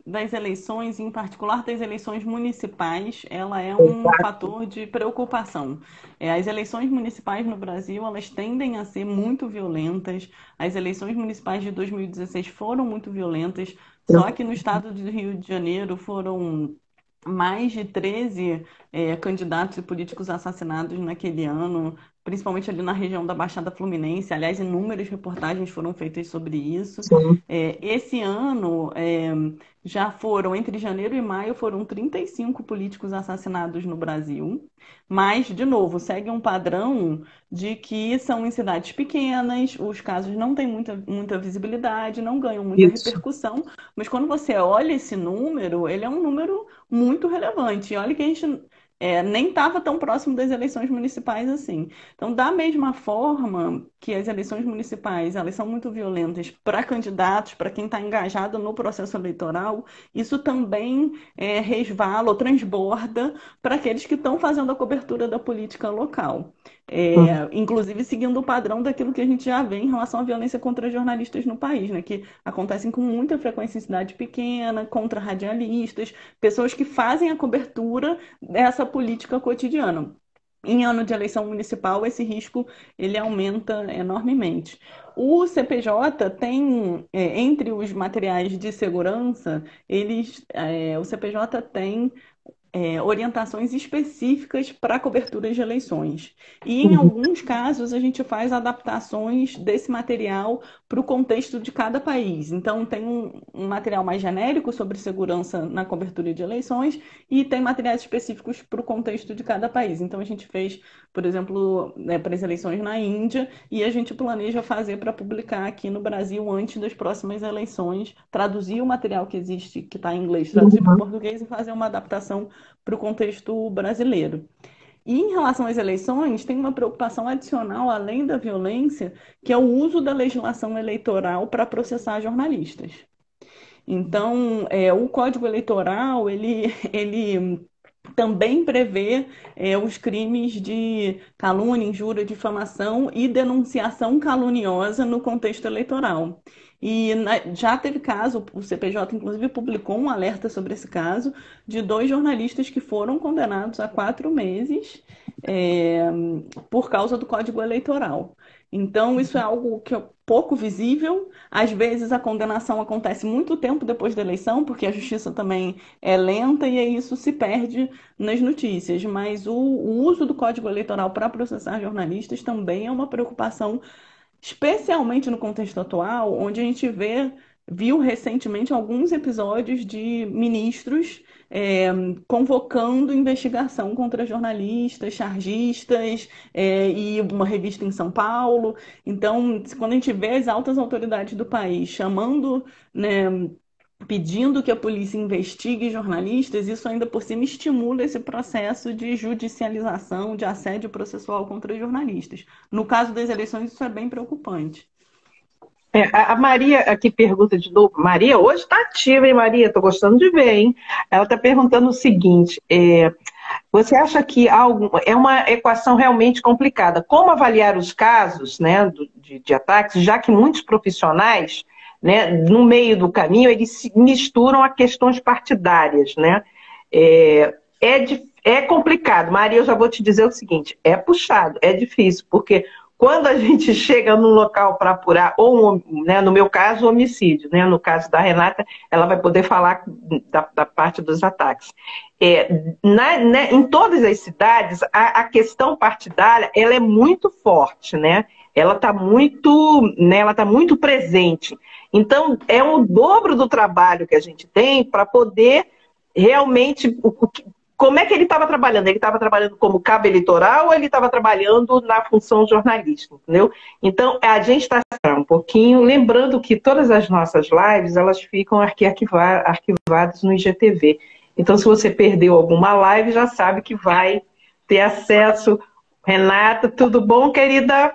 das eleições, em particular das eleições municipais, ela é um fator de preocupação. As eleições municipais no Brasil, elas tendem a ser muito violentas. As eleições municipais de 2016 foram muito violentas, só que no estado do Rio de Janeiro foram mais de 13 candidatos e políticos assassinados naquele ano. principalmente ali na região da Baixada Fluminense. Aliás, inúmeras reportagens foram feitas sobre isso. Sim. Esse ano, já foram, entre janeiro e maio, foram 35 políticos assassinados no Brasil. Mas, de novo, segue um padrão de que são em cidades pequenas, os casos não têm muita visibilidade, não ganham muita Isso. repercussão. Mas quando você olha esse número, ele é um número muito relevante. E olha que a gente nem estava tão próximo das eleições municipais assim. Então, da mesma forma que as eleições municipais elas são muito violentas para candidatos, para quem está engajado no processo eleitoral, isso também resvala ou transborda para aqueles que estão fazendo a cobertura da política local. Inclusive seguindo o padrão daquilo que a gente já vê em relação à violência contra jornalistas no país, né? Que acontecem com muita frequência em cidade pequena, contra radialistas, pessoas que fazem a cobertura dessa política cotidiana. Em ano de eleição municipal, esse risco ele aumenta enormemente. O CPJ tem, entre os materiais de segurança, o CPJ tem orientações específicas para cobertura de eleições. E, em alguns casos, a gente faz adaptações desse material para o contexto de cada país. Então, tem um material mais genérico sobre segurança na cobertura de eleições e tem materiais específicos para o contexto de cada país. Então, a gente fez, por exemplo, para as eleições na Índia e a gente planeja fazer para publicar aqui no Brasil antes das próximas eleições, traduzir o material que existe, que está em inglês, traduzir para o português e fazer uma adaptação para o contexto brasileiro. E em relação às eleições, tem uma preocupação adicional, além da violência, que é o uso da legislação eleitoral para processar jornalistas. Então, o Código Eleitoral, ele também prevê os crimes de calúnia, injúria, difamação e denunciação caluniosa no contexto eleitoral. E já teve caso, o CPJ inclusive publicou um alerta sobre esse caso, de 2 jornalistas que foram condenados a 4 meses por causa do Código Eleitoral. Então, isso é algo que é pouco visível. Às vezes, a condenação acontece muito tempo depois da eleição, porque a justiça também é lenta e aí isso se perde nas notícias. Mas o uso do Código Eleitoral para processar jornalistas também é uma preocupação, especialmente no contexto atual, onde a gente viu recentemente alguns episódios de ministros convocando investigação contra jornalistas, chargistas, e uma revista em São Paulo. Então, quando a gente vê as altas autoridades do país chamando, né, pedindo que a polícia investigue jornalistas, isso ainda por cima estimula esse processo de judicialização, de assédio processual contra jornalistas. No caso das eleições, isso é bem preocupante. A Maria aqui pergunta de novo. Maria, hoje está ativa, hein, Maria? Estou gostando de ver, hein? Ela está perguntando o seguinte: você acha que é uma equação realmente complicada? Como avaliar os casos, né, de ataques, já que muitos profissionais, né, no meio do caminho, eles se misturam a questões partidárias, né? É complicado. Maria, eu já vou te dizer o seguinte: é puxado, é difícil, porque quando a gente chega num local para apurar, né, no meu caso, homicídio, né, no caso da Renata, ela vai poder falar da parte dos ataques. Em todas as cidades, a questão partidária ela é muito forte, né? Ela está muito presente. Então, é o dobro do trabalho que a gente tem para poder realmente... Como é que ele estava trabalhando? Ele estava trabalhando como cabo eleitoral ou ele estava trabalhando na função jornalística, entendeu? Então, a gente está um pouquinho, lembrando que todas as nossas lives, elas ficam aqui arquivadas no IGTV. Então, se você perdeu alguma live, já sabe que vai ter acesso. Renata, tudo bom, querida?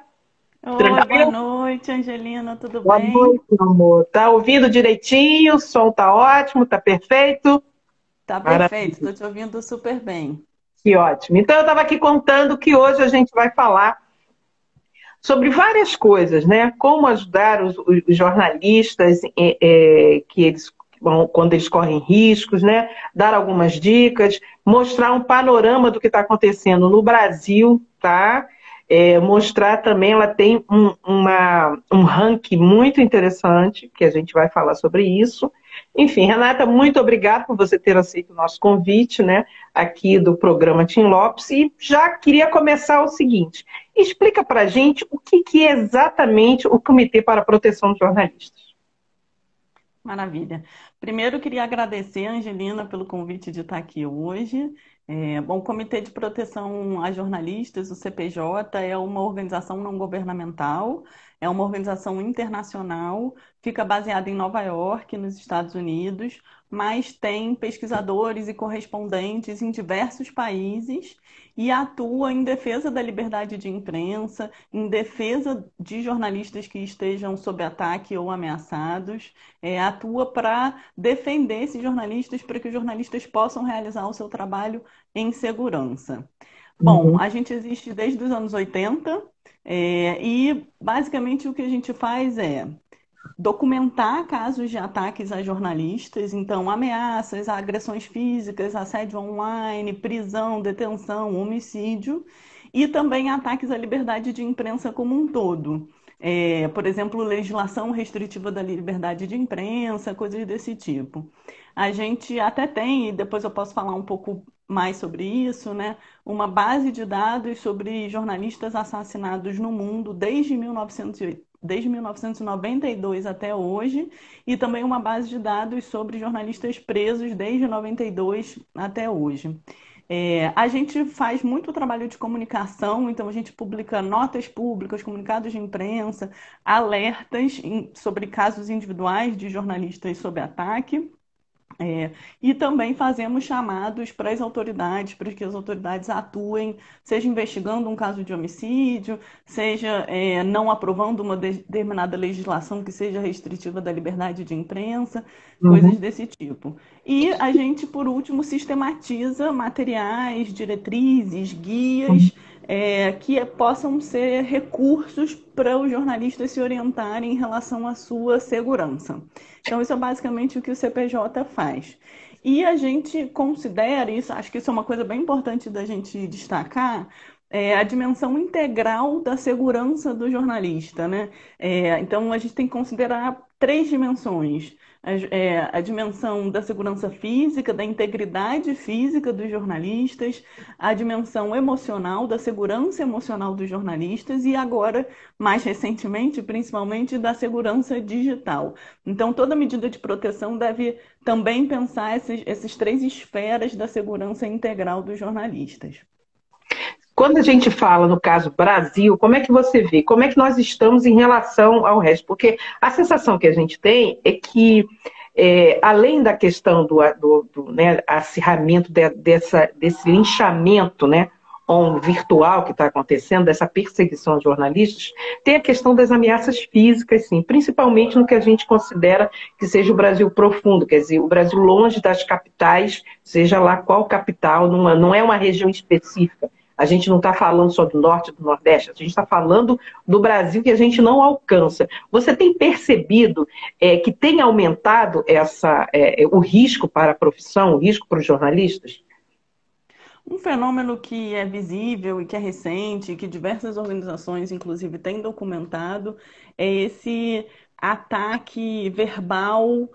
Oi, boa noite, Angelina, tudo bem? Boa noite, meu amor. Tá ouvindo direitinho? O som tá ótimo, tá perfeito? Tá perfeito, estou te ouvindo super bem. Que ótimo. Então, eu estava aqui contando que hoje a gente vai falar sobre várias coisas, né? Como ajudar os jornalistas que eles, quando eles correm riscos, né? Dar algumas dicas, mostrar um panorama do que está acontecendo no Brasil, tá? Mostrar também, ela tem um ranking muito interessante, que a gente vai falar sobre isso. Enfim, Renata, muito obrigada por você ter aceito o nosso convite, né, aqui do programa Tim Lopes. E já queria começar o seguinte: explica para a gente o que é exatamente o Comitê para a Proteção dos Jornalistas. Maravilha. Primeiro, eu queria agradecer a Angelina pelo convite de estar aqui hoje. Bom, o Comitê de Proteção a Jornalistas, o CPJ, é uma organização não governamental, é uma organização internacional, fica baseada em Nova York, nos Estados Unidos, mas tem pesquisadores e correspondentes em diversos países e atua em defesa da liberdade de imprensa, em defesa de jornalistas que estejam sob ataque ou ameaçados, atua para defender esses jornalistas, para que os jornalistas possam realizar o seu trabalho em segurança. Bom, a gente existe desde os anos 80 e basicamente o que a gente faz é documentar casos de ataques a jornalistas, então ameaças, agressões físicas, assédio online, prisão, detenção, homicídio, e também ataques à liberdade de imprensa como um todo. Por exemplo, legislação restritiva da liberdade de imprensa, coisas desse tipo. A gente até tem, e depois eu posso falar um pouco mais sobre isso, né, uma base de dados sobre jornalistas assassinados no mundo desde 1992 até hoje, e também uma base de dados sobre jornalistas presos desde 92 até hoje. A gente faz muito trabalho de comunicação, então a gente publica notas públicas, comunicados de imprensa, alertas sobre casos individuais de jornalistas sob ataque. E também fazemos chamados para as autoridades, para que as autoridades atuem, seja investigando um caso de homicídio, seja não aprovando uma determinada legislação que seja restritiva da liberdade de imprensa, coisas desse tipo. E a gente, por último, sistematiza materiais, diretrizes, guias, que possam ser recursos para os jornalistas se orientarem em relação à sua segurança. Então, isso é basicamente o que o CPJ faz. E a gente considera isso, acho que isso é uma coisa bem importante da gente destacar, a dimensão integral da segurança do jornalista, né? Então, a gente tem que considerar três dimensões. A dimensão da segurança física, da integridade física dos jornalistas, a dimensão emocional, da segurança emocional dos jornalistas e agora, mais recentemente, principalmente, da segurança digital. Então, toda medida de proteção deve também pensar essas três esferas da segurança integral dos jornalistas. Quando a gente fala no caso Brasil, como é que você vê? Como é que nós estamos em relação ao resto? Porque a sensação que a gente tem é que, além da questão do né, acirramento desse linchamento, né, virtual que está acontecendo, dessa perseguição aos jornalistas, tem a questão das ameaças físicas, sim, principalmente no que a gente considera que seja o Brasil profundo, quer dizer, o Brasil longe das capitais, seja lá qual capital, não é uma região específica. A gente não está falando só do norte e do nordeste, a gente está falando do Brasil que a gente não alcança. Você tem percebido que tem aumentado o risco para a profissão, o risco para os jornalistas? Um fenômeno que é visível e que é recente, que diversas organizações, inclusive, têm documentado, é esse ataque verbal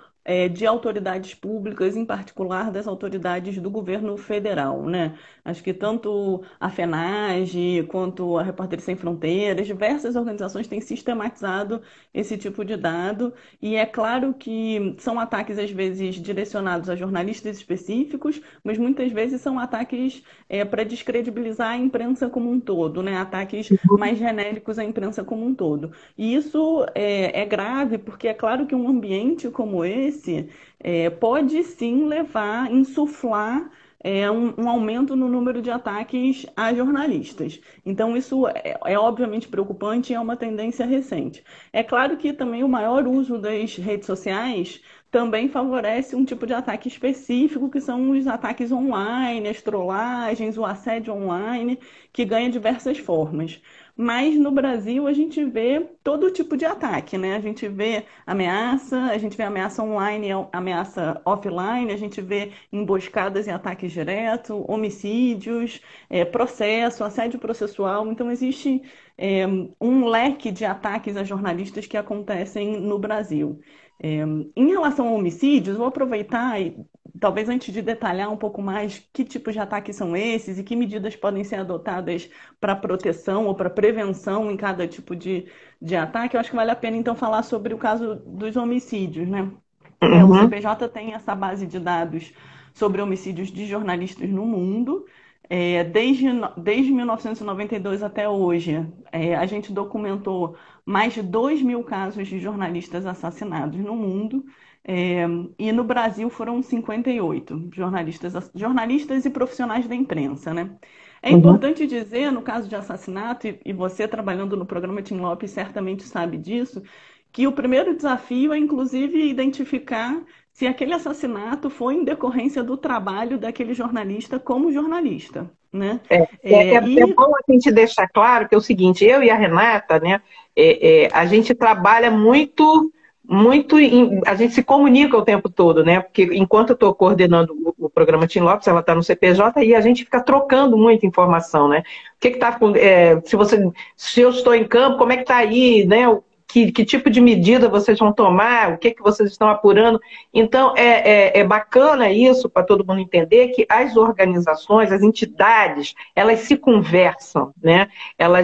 de autoridades públicas, em particular das autoridades do governo federal, né? Acho que tanto a FENAGE quanto a Repórteres Sem Fronteiras, diversas organizações têm sistematizado esse tipo de dado, e é claro que são ataques, às vezes, direcionados a jornalistas específicos, mas muitas vezes são ataques para descredibilizar a imprensa como um todo, né? Ataques mais genéricos à imprensa como um todo. E isso é grave, porque é claro que um ambiente como esse pode sim insuflar um aumento no número de ataques a jornalistas. Então, isso é obviamente preocupante e é uma tendência recente. É claro que também o maior uso das redes sociais também favorece um tipo de ataque específico, que são os ataques online, as trollagens, o assédio online, que ganha diversas formas. Mas no Brasil a gente vê todo tipo de ataque, né? A gente vê ameaça online, ameaça offline, a gente vê emboscadas e ataques diretos, homicídios, processo, assédio processual. Então existe um leque de ataques a jornalistas que acontecem no Brasil. Em relação a homicídios, vou aproveitar e talvez antes de detalhar um pouco mais que tipos de ataques são esses e que medidas podem ser adotadas para proteção ou para prevenção em cada tipo de ataque, eu acho que vale a pena então falar sobre o caso dos homicídios, né? O CPJ tem essa base de dados sobre homicídios de jornalistas no mundo. Desde 1992 até hoje, a gente documentou mais de 2.000 casos de jornalistas assassinados no mundo. E no Brasil foram 58 jornalistas e profissionais da imprensa, né? É importante dizer, no caso de assassinato, e você trabalhando no programa Tim Lopes certamente sabe disso, que o primeiro desafio é, inclusive, identificar se aquele assassinato foi em decorrência do trabalho daquele jornalista como jornalista, né? É bom a gente deixar claro que é o seguinte, eu e a Renata, né, a gente trabalha muito, a gente se comunica o tempo todo, né? Porque enquanto eu estou coordenando o programa Tim Lopes, ela está no CPJ e a gente fica trocando muita informação, né? O que está se eu estou em campo, como é que está aí, né? Que tipo de medida vocês vão tomar, o que vocês estão apurando. Então, é bacana isso para todo mundo entender que as organizações, as entidades, elas se conversam, né?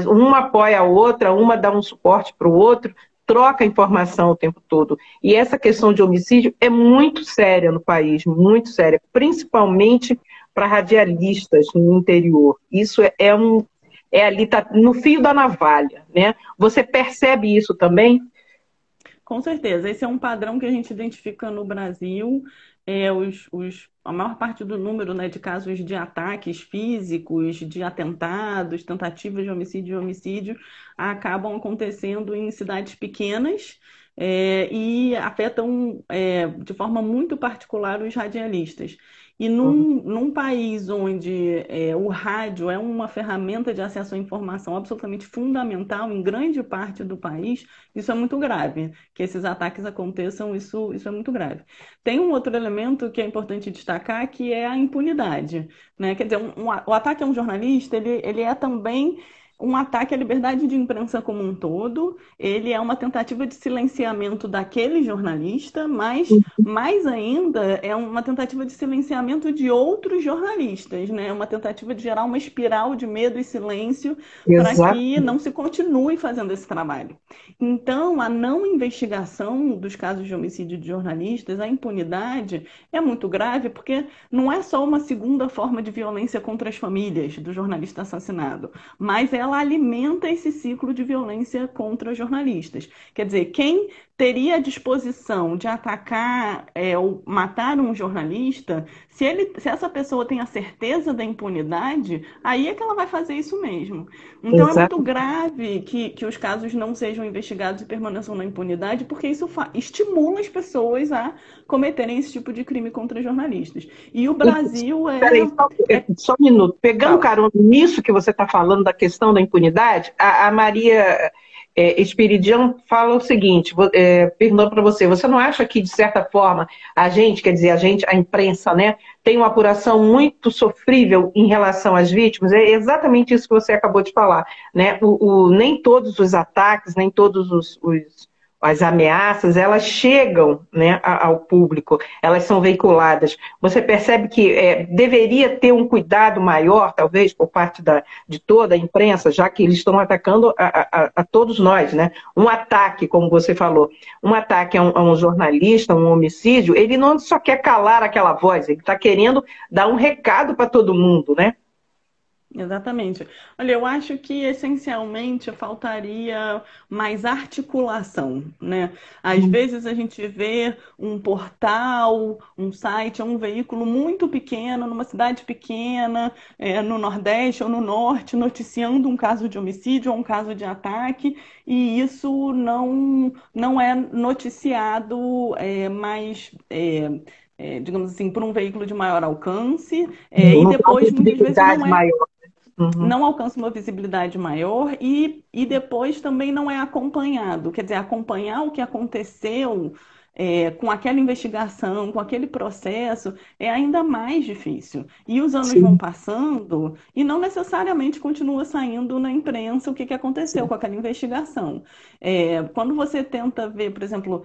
Uma apoia a outra, uma dá um suporte para o outro, troca informação o tempo todo. E essa questão de homicídio é muito séria no país, muito séria, principalmente para radialistas no interior. Isso ali tá no fio da navalha, né? Você percebe isso também? Com certeza, esse é um padrão que a gente identifica no Brasil. A maior parte do número, né, de casos de ataques físicos, de atentados, tentativas de homicídio, acabam acontecendo em cidades pequenas e afetam de forma muito particular os radialistas. E num país onde o rádio é uma ferramenta de acesso à informação absolutamente fundamental em grande parte do país, isso é muito grave. Que esses ataques aconteçam, isso é muito grave. Tem um outro elemento que é importante destacar, que é a impunidade, né? Quer dizer, o ataque a um jornalista, ele é também um ataque à liberdade de imprensa como um todo, ele é uma tentativa de silenciamento daquele jornalista, mas mais ainda é uma tentativa de silenciamento de outros jornalistas, né? Uma tentativa de gerar uma espiral de medo e silêncio para que não se continue fazendo esse trabalho. Então, a não investigação dos casos de homicídio de jornalistas, a impunidade, é muito grave porque não é só uma segunda forma de violência contra as famílias do jornalista assassinado, mas ela alimenta esse ciclo de violência contra os jornalistas. Quer dizer, quem teria a disposição de atacar ou matar um jornalista, se essa pessoa tem a certeza da impunidade, aí é que ela vai fazer isso mesmo. Então é muito grave que os casos não sejam investigados e permaneçam na impunidade, porque isso estimula as pessoas a cometerem esse tipo de crime contra jornalistas. E o Brasil Peraí, só um minuto. Pegando carona nisso que você está falando da questão da impunidade, a Maria Espiridião fala o seguinte, perguntou para você não acha que, de certa forma, a gente, a imprensa, né, tem uma apuração muito sofrível em relação às vítimas? É exatamente isso que você acabou de falar, né? Nem todos os ataques, nem todos as ameaças, elas chegam, né, ao público, elas são veiculadas. Você percebe que deveria ter um cuidado maior, talvez, por parte de toda a imprensa, já que eles estão atacando a todos nós, né? Um ataque, como você falou, um ataque a um jornalista, um homicídio, ele não só quer calar aquela voz, ele está querendo dar um recado para todo mundo, né? Exatamente. Olha, eu acho que essencialmente faltaria mais articulação, né? Às vezes a gente vê um portal, um site, um veículo muito pequeno, numa cidade pequena, no Nordeste ou no Norte, noticiando um caso de homicídio ou um caso de ataque, e isso não é noticiado mais. Digamos assim, por um veículo de maior alcance, e depois, muitas vezes, não alcança uma visibilidade maior e e depois também não é acompanhado. Quer dizer, acompanhar o que aconteceu com aquela investigação, com aquele processo, é ainda mais difícil. E os anos vão Sim, passando e não necessariamente continua saindo na imprensa o que aconteceu sim. com aquela investigação. Quando você tenta ver, por exemplo,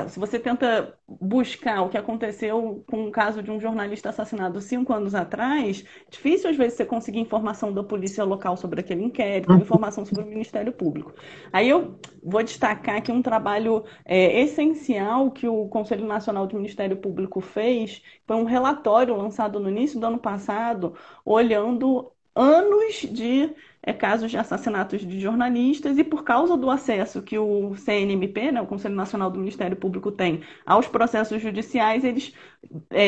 se você tenta buscar o que aconteceu com o caso de um jornalista assassinado 5 anos atrás, difícil às vezes você conseguir informação da polícia local sobre aquele inquérito, ou informação sobre o Ministério Público. Aí eu vou destacar aqui um trabalho essencial que o Conselho Nacional do Ministério Público fez, foi um relatório lançado no início do ano passado, olhando anos de casos de assassinatos de jornalistas, e por causa do acesso que o CNMP, né, o Conselho Nacional do Ministério Público, tem aos processos judiciais, eles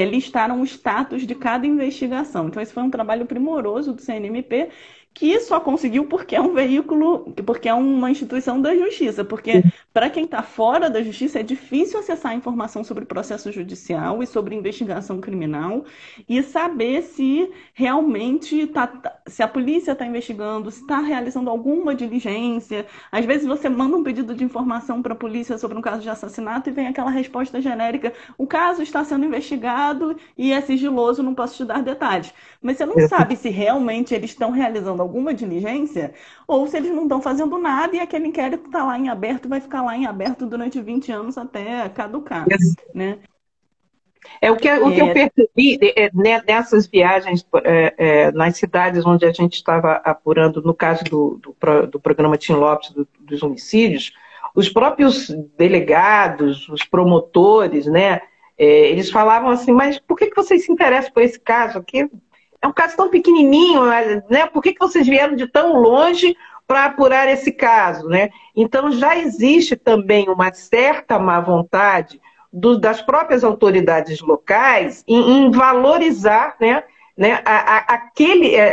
listaram o status de cada investigação. Então, esse foi um trabalho primoroso do CNMP, que só conseguiu porque é um veículo, porque é uma instituição da justiça, porque para quem está fora da justiça é difícil acessar a informação sobre processo judicial e sobre investigação criminal e saber se realmente se a polícia está investigando, se está realizando alguma diligência. Às vezes você manda um pedido de informação para a polícia sobre um caso de assassinato e vem aquela resposta genérica: o caso está sendo investigado e é sigiloso, não posso te dar detalhes. Mas você não sabe se realmente eles estão realizando alguma diligência ou se eles não estão fazendo nada e aquele inquérito está lá em aberto e vai ficar lá em aberto durante 20 anos até caducar, né? O que eu percebi né, nessas viagens nas cidades onde a gente estava apurando, no caso do programa Tim Lopes, dos homicídios, os próprios delegados, os promotores, né, eles falavam assim: mas por que vocês se interessam por esse caso aqui? É um caso tão pequenininho, né? Por que vocês vieram de tão longe para apurar esse caso, né? Então já existe também uma certa má vontade das próprias autoridades locais em valorizar, né,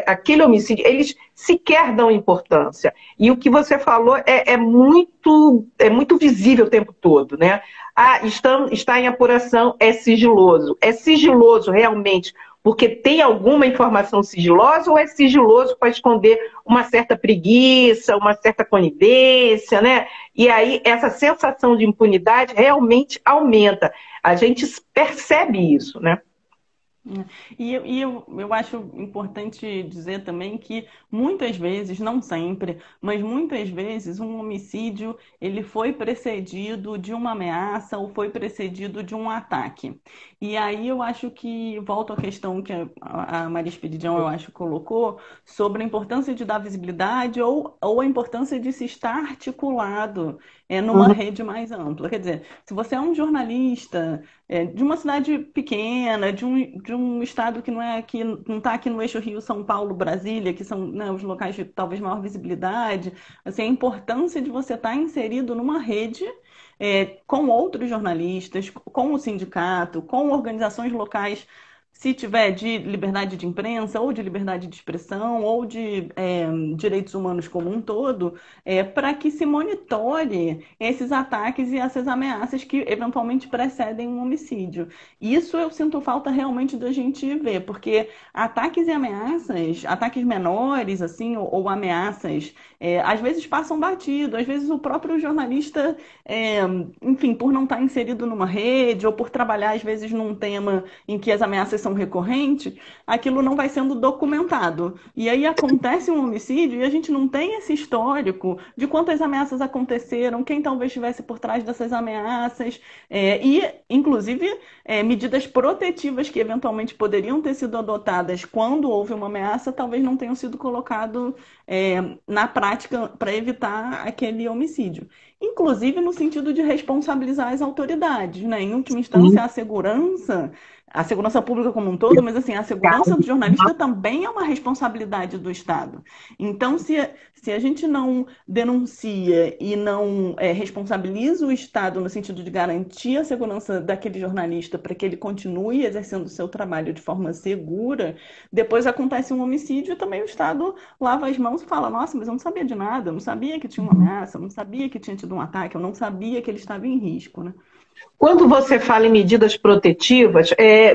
aquele homicídio. Eles sequer dão importância. E o que você falou é muito visível o tempo todo, né? Está em apuração, é sigiloso. É sigiloso realmente porque tem alguma informação sigilosa, ou é sigiloso para esconder uma certa preguiça, uma certa conivência, né? E aí essa sensação de impunidade realmente aumenta. A gente percebe isso, né? E eu acho importante dizer também que muitas vezes, não sempre, mas muitas vezes um homicídio ele foi precedido de uma ameaça ou foi precedido de um ataque. E aí eu acho que, volto à questão que a Maria Esperidião, eu acho, colocou, sobre a importância de dar visibilidade ou a importância de se estar articulado numa rede mais ampla. Quer dizer, se você é um jornalista de uma cidade pequena, de um estado que não está aqui no eixo Rio, São Paulo, Brasília, que são, né, os locais de talvez maior visibilidade, assim, a importância de você estar inserido numa rede com outros jornalistas, com o sindicato, com organizações locais, se tiver de liberdade de imprensa, ou de liberdade de expressão, ou de direitos humanos como um todo, para que se monitore esses ataques e essas ameaças que eventualmente precedem um homicídio. Isso eu sinto falta realmente da gente ver, porque ataques e ameaças, ataques menores, assim, ou ameaças, às vezes passam batido, às vezes o próprio jornalista, enfim, por não estar inserido numa rede, ou por trabalhar, às vezes, num tema em que as ameaças são recorrentes, aquilo não vai sendo documentado. E aí acontece um homicídio e a gente não tem esse histórico de quantas ameaças aconteceram, quem talvez estivesse por trás dessas ameaças, e, inclusive, medidas protetivas que eventualmente poderiam ter sido adotadas quando houve uma ameaça, talvez não tenham sido colocadas na prática para evitar aquele homicídio. Inclusive no sentido de responsabilizar as autoridades, né? Em última instância, a segurança pública como um todo, mas assim, a segurança do jornalista também é uma responsabilidade do Estado. Então, se a gente não denuncia e não responsabiliza o Estado no sentido de garantir a segurança daquele jornalista para que ele continue exercendo o seu trabalho de forma segura, depois acontece um homicídio e também o Estado lava as mãos e fala: nossa, mas eu não sabia de nada, eu não sabia que tinha uma ameaça, eu não sabia que tinha tido um ataque, eu não sabia que ele estava em risco, né? Quando você fala em medidas protetivas,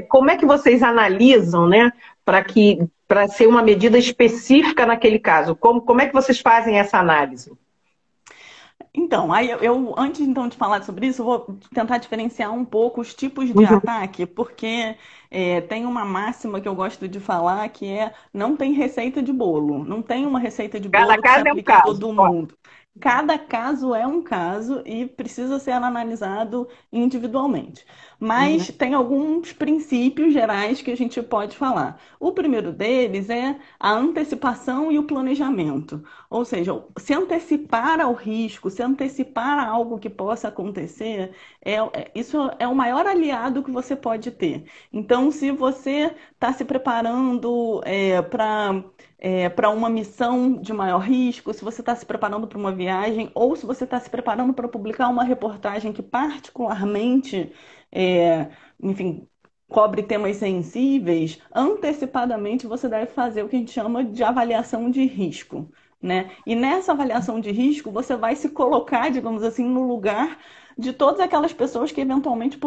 como é que vocês analisam, né, para ser uma medida específica naquele caso? Como é que vocês fazem essa análise? Então, aí antes então de falar sobre isso, eu vou tentar diferenciar um pouco os tipos de Uhum. ataque, porque tem uma máxima que eu gosto de falar que é não tem receita de bolo, não tem uma receita de Cada bolo que se caso é um aplique a caso. todo Ó, mundo. Cada caso é um caso e precisa ser analisado individualmente. Mas uhum. tem alguns princípios gerais que a gente pode falar. O primeiro deles é a antecipação e o planejamento. Ou seja, se antecipar ao risco, se antecipar a algo que possa acontecer, isso é o maior aliado que você pode ter. Então, se você está se preparando para uma missão de maior risco, se você está se preparando para uma viagem, ou se você está se preparando para publicar uma reportagem que particularmente, enfim, cobre temas sensíveis, antecipadamente você deve fazer o que a gente chama de avaliação de risco, né? E nessa avaliação de risco, você vai se colocar, digamos assim, no lugar de todas aquelas pessoas que eventualmente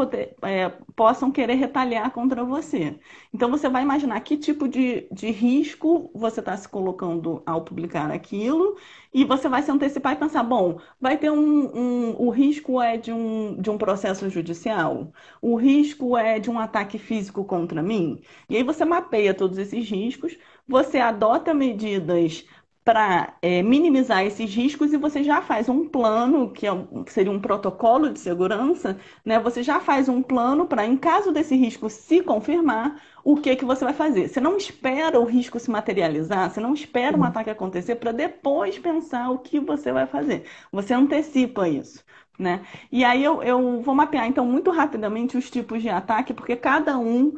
possam querer retaliar contra você. Então, você vai imaginar que tipo de risco você está se colocando ao publicar aquilo, e você vai se antecipar e pensar, bom, vai ter o risco é de um processo judicial, o risco é de um ataque físico contra mim, e aí você mapeia todos esses riscos, você adota medidas para minimizar esses riscos e você já faz um plano, que seria um protocolo de segurança, né? Você já faz um plano para, em caso desse risco se confirmar, o que que você vai fazer. Você não espera o risco se materializar, você não espera um ataque acontecer para depois pensar o que você vai fazer. Você antecipa isso. Né? E aí eu vou mapear, então, muito rapidamente os tipos de ataque, porque cada um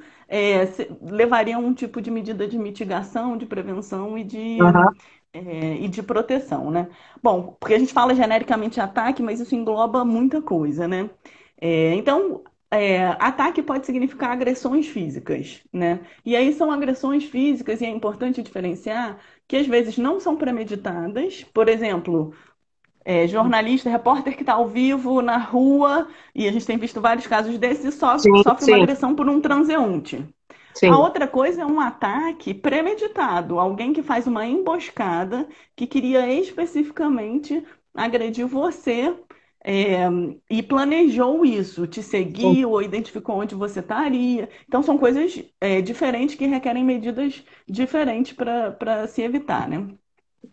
levaria um tipo de medida de mitigação, de prevenção Aham. e de proteção, né? Bom, porque a gente fala genericamente ataque, mas isso engloba muita coisa, né? Então, ataque pode significar agressões físicas, né? E aí são agressões físicas, e é importante diferenciar que às vezes não são premeditadas. Por exemplo, jornalista, repórter que está ao vivo na rua, e a gente tem visto vários casos desses, e Sim, sofre uma sim, agressão por um transeunte. A sim. outra coisa é um ataque premeditado, alguém que faz uma emboscada que queria especificamente agredir você, é, e planejou isso, te Sim. seguiu ou identificou onde você estaria. Então são coisas diferentes que requerem medidas diferentes para se evitar, né?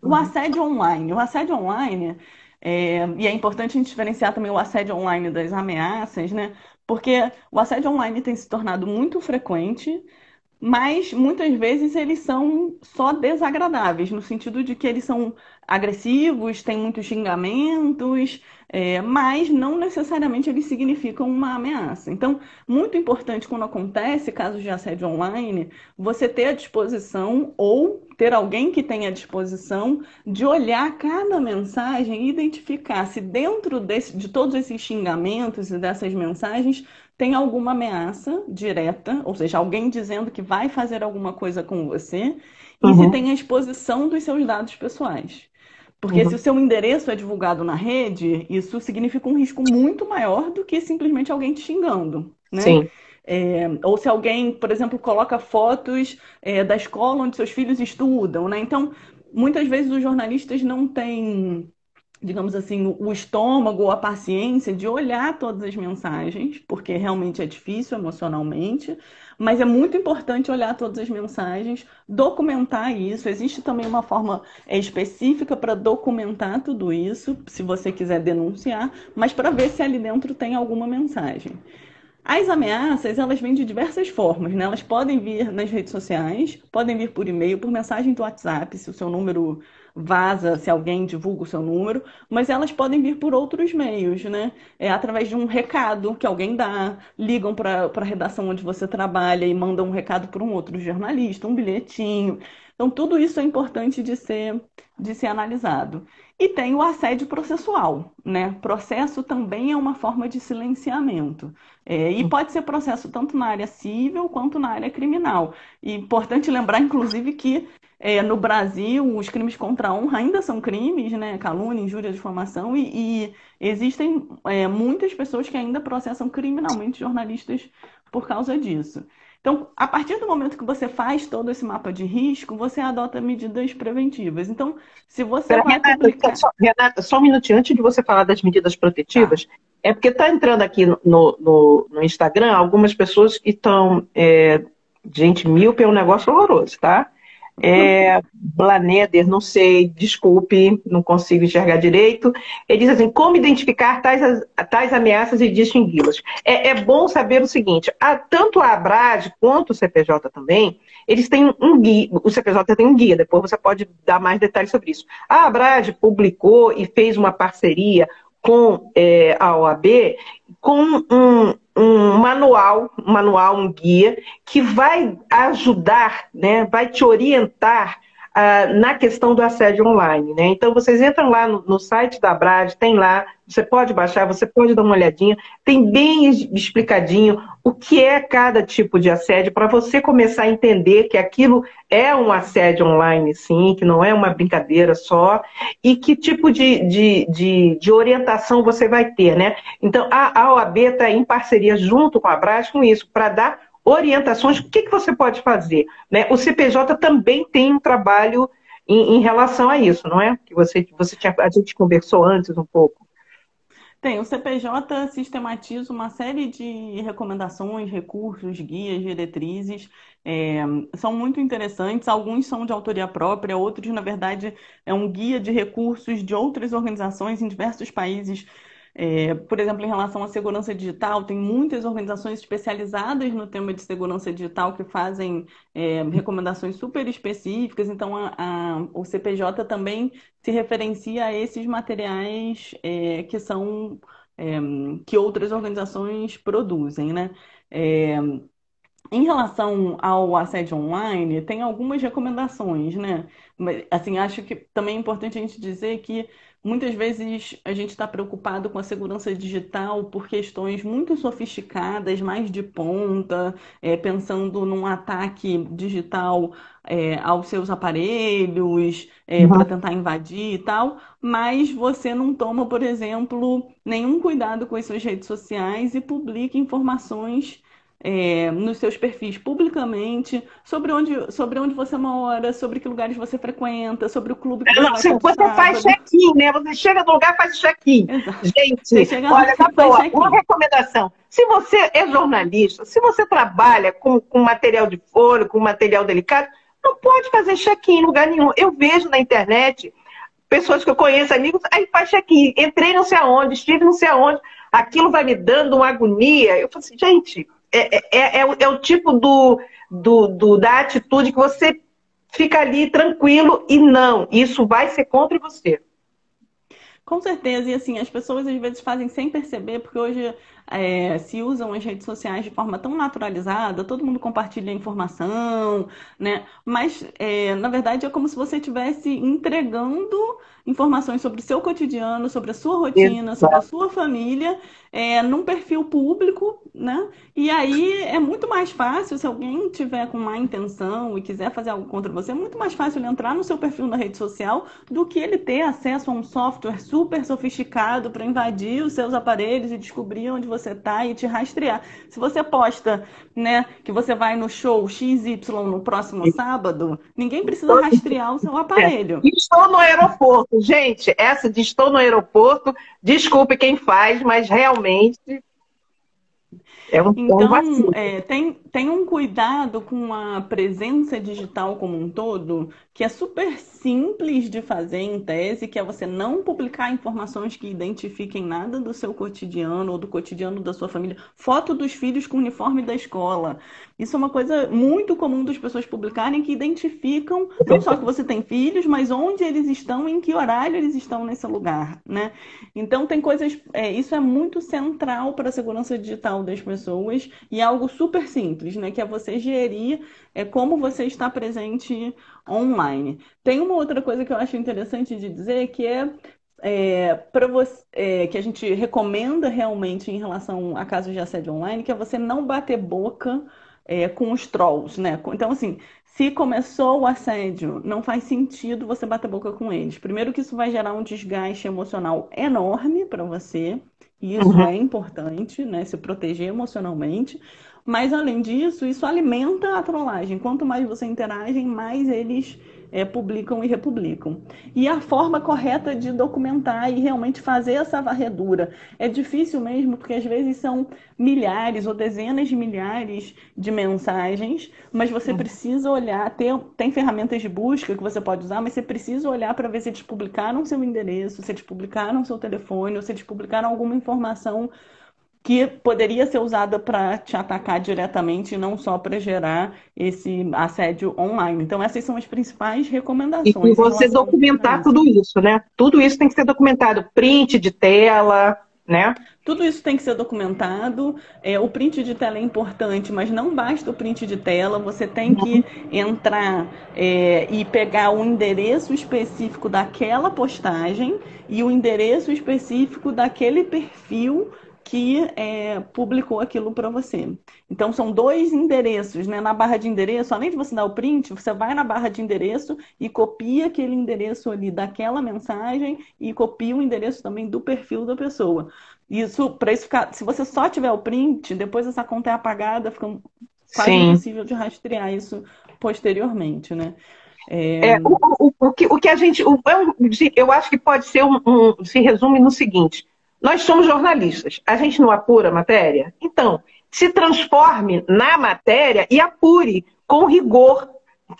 O Uhum. assédio online. O assédio online, e é importante a gente diferenciar também o assédio online das ameaças, né? Porque o assédio online tem se tornado muito frequente, mas muitas vezes eles são só desagradáveis, no sentido de que eles são agressivos, têm muitos xingamentos, mas não necessariamente eles significam uma ameaça. Então, muito importante quando acontece casos de assédio online, você ter à disposição ou ter alguém que tenha à disposição de olhar cada mensagem e identificar se dentro de todos esses xingamentos e dessas mensagens tem alguma ameaça direta, ou seja, alguém dizendo que vai fazer alguma coisa com você, e se Uhum. tem a exposição dos seus dados pessoais. Porque se o Uhum. seu endereço é divulgado na rede, isso significa um risco muito maior do que simplesmente alguém te xingando, né? Sim. Ou se alguém, por exemplo, coloca fotos, da escola onde seus filhos estudam, né? Então, muitas vezes os jornalistas não têm, digamos assim, o estômago ou a paciência de olhar todas as mensagens, porque realmente é difícil emocionalmente, mas é muito importante olhar todas as mensagens, documentar isso. Existe também uma forma específica para documentar tudo isso, se você quiser denunciar, mas para ver se ali dentro tem alguma mensagem. As ameaças, elas vêm de diversas formas, né? Elas podem vir nas redes sociais, podem vir por e-mail, por mensagem do WhatsApp, se o seu número vaza, se alguém divulga o seu número, mas elas podem vir por outros meios, né? Através de um recado que alguém dá, ligam para a redação onde você trabalha e mandam um recado para um outro jornalista, um bilhetinho. Então, tudo isso é importante de ser analisado. E tem o assédio processual, né? Processo também é uma forma de silenciamento. E pode ser processo tanto na área civil quanto na área criminal. E importante lembrar, inclusive, que no Brasil os crimes contra a honra ainda são crimes, né? Calúnia, injúria, difamação, e existem muitas pessoas que ainda processam criminalmente jornalistas por causa disso. Então, a partir do momento que você faz todo esse mapa de risco, você adota medidas preventivas. Então, se você Pera, vai publicar... Renata, só um minutinho antes de você falar das medidas Tá. protetivas, é porque está entrando aqui no Instagram algumas pessoas que estão. Gente, míope é um negócio horroroso, tá? Blaneder, não sei, desculpe, não consigo enxergar direito. Ele diz assim: como identificar tais ameaças e distingui-las? É bom saber o seguinte: tanto a Abrad quanto o CPJ também, eles têm um guia. O CPJ tem um guia, depois você pode dar mais detalhes sobre isso. A Abrad publicou e fez uma parceria com a OAB com um manual, um guia, que vai ajudar, né, vai te orientar na questão do assédio online. Né? Então, vocês entram lá no site da Abrad, tem lá, você pode baixar, você pode dar uma olhadinha, tem bem explicadinho o que é cada tipo de assédio, para você começar a entender que aquilo é um assédio online, sim, que não é uma brincadeira só, e que tipo de orientação você vai ter, né? Então, a OAB está em parceria junto com a Abrad com isso, para dar orientações, o que você pode fazer, né? O CPJ também tem um trabalho em relação a isso, não é? Que a gente conversou antes um pouco. Tem, o CPJ sistematiza uma série de recomendações, recursos, guias, diretrizes, são muito interessantes. Alguns são de autoria própria, outros, na verdade, é um guia de recursos de outras organizações em diversos países. Por exemplo, em relação à segurança digital, tem muitas organizações especializadas no tema de segurança digital que fazem recomendações super específicas. Então, o CPJ também se referencia a esses materiais que outras organizações produzem, né? Em relação ao assédio online, tem algumas recomendações, né? Mas, assim, acho que também é importante a gente dizer que muitas vezes a gente está preocupado com a segurança digital por questões muito sofisticadas, mais de ponta, pensando num ataque digital, aos seus aparelhos, para tentar invadir e tal, mas você não toma, por exemplo, nenhum cuidado com as suas redes sociais e publica informações nos seus perfis publicamente, sobre onde você mora, sobre que lugares você frequenta, sobre o clube que você vai todo Você faz sábado. check-in, né? Você chega no lugar, faz check-in. Exato. Você Gente, chega lá olha, e tá faz boa. Uma check-in. recomendação. Se você é jornalista, se você trabalha com material de folha, com material delicado, não pode fazer check-in em lugar nenhum. Eu vejo na internet pessoas que eu conheço, amigos, aí faz check-in. Entrei não sei aonde, estive não sei aonde. Aquilo vai me dando uma agonia. Eu falo assim, gente, é o tipo da atitude que você fica ali tranquilo e não, isso vai ser contra você. Com certeza, e assim, as pessoas às vezes fazem sem perceber, porque hoje se usam as redes sociais de forma tão naturalizada, todo mundo compartilha informação, né? Mas, na verdade, é como se você estivesse entregando informações sobre o seu cotidiano, sobre a sua rotina, sobre a Exato. sua família, num perfil público, né? E aí é muito mais fácil, se alguém tiver com má intenção e quiser fazer algo contra você, é muito mais fácil ele entrar no seu perfil na rede social do que ele ter acesso a um software super sofisticado para invadir os seus aparelhos e descobrir onde você está e te rastrear. Se você posta, né, que você vai no show XY no próximo sábado, ninguém precisa rastrear o seu aparelho. Estou no aeroporto, gente. Essa de estou no aeroporto, desculpe quem faz, mas realmente é um Então, vacilo. tem um cuidado com a presença digital como um todo, que é super simples de fazer em tese, que é você não publicar informações que identifiquem nada do seu cotidiano ou do cotidiano da sua família. Foto dos filhos com o uniforme da escola. Isso é uma coisa muito comum das pessoas publicarem, que identificam não só que você tem filhos, mas onde eles estão e em que horário eles estão nesse lugar, né? Então, tem coisas. Isso é muito central para a segurança digital das pessoas e é algo super simples, né? Que é você gerir como você está presente online. Tem uma outra coisa que eu acho interessante de dizer, que para você, que a gente recomenda realmente em relação a casos de assédio online, que é você não bater boca com os trolls, né? Então, assim, se começou o assédio, não faz sentido você bater boca com eles. Primeiro que isso vai gerar um desgaste emocional enorme para você, e isso Uhum. é importante, né? Se proteger emocionalmente. Mas, além disso, isso alimenta a trollagem. Quanto mais você interage, mais eles publicam e republicam. E a forma correta de documentar e realmente fazer essa varredura. É difícil mesmo, porque às vezes são milhares ou dezenas de milhares de mensagens, mas você precisa olhar, tem ferramentas de busca que você pode usar, mas você precisa olhar para ver se eles publicaram seu endereço, se eles publicaram seu telefone, ou se eles publicaram alguma informação que poderia ser usada para te atacar diretamente e não só para gerar esse assédio online. Então, essas são as principais E recomendações em você relação a documentar isso. tudo isso, né? Tudo isso tem que ser documentado, print de tela, né? Tudo isso tem que ser documentado. O print de tela é importante, mas não basta o print de tela. Você tem que entrar e pegar o endereço específico daquela postagem e o endereço específico daquele perfil que publicou aquilo para você. Então, são dois endereços, né? Na barra de endereço, além de você dar o print, você vai na barra de endereço e copia aquele endereço ali daquela mensagem e copia o endereço também do perfil da pessoa. Isso, para isso ficar. Se você só tiver o print, depois essa conta é apagada, fica quase Sim. impossível de rastrear isso posteriormente, né? O que a gente. Eu acho que pode ser se resume no seguinte: nós somos jornalistas, a gente não apura a matéria? Então, se transforme na matéria e apure com rigor.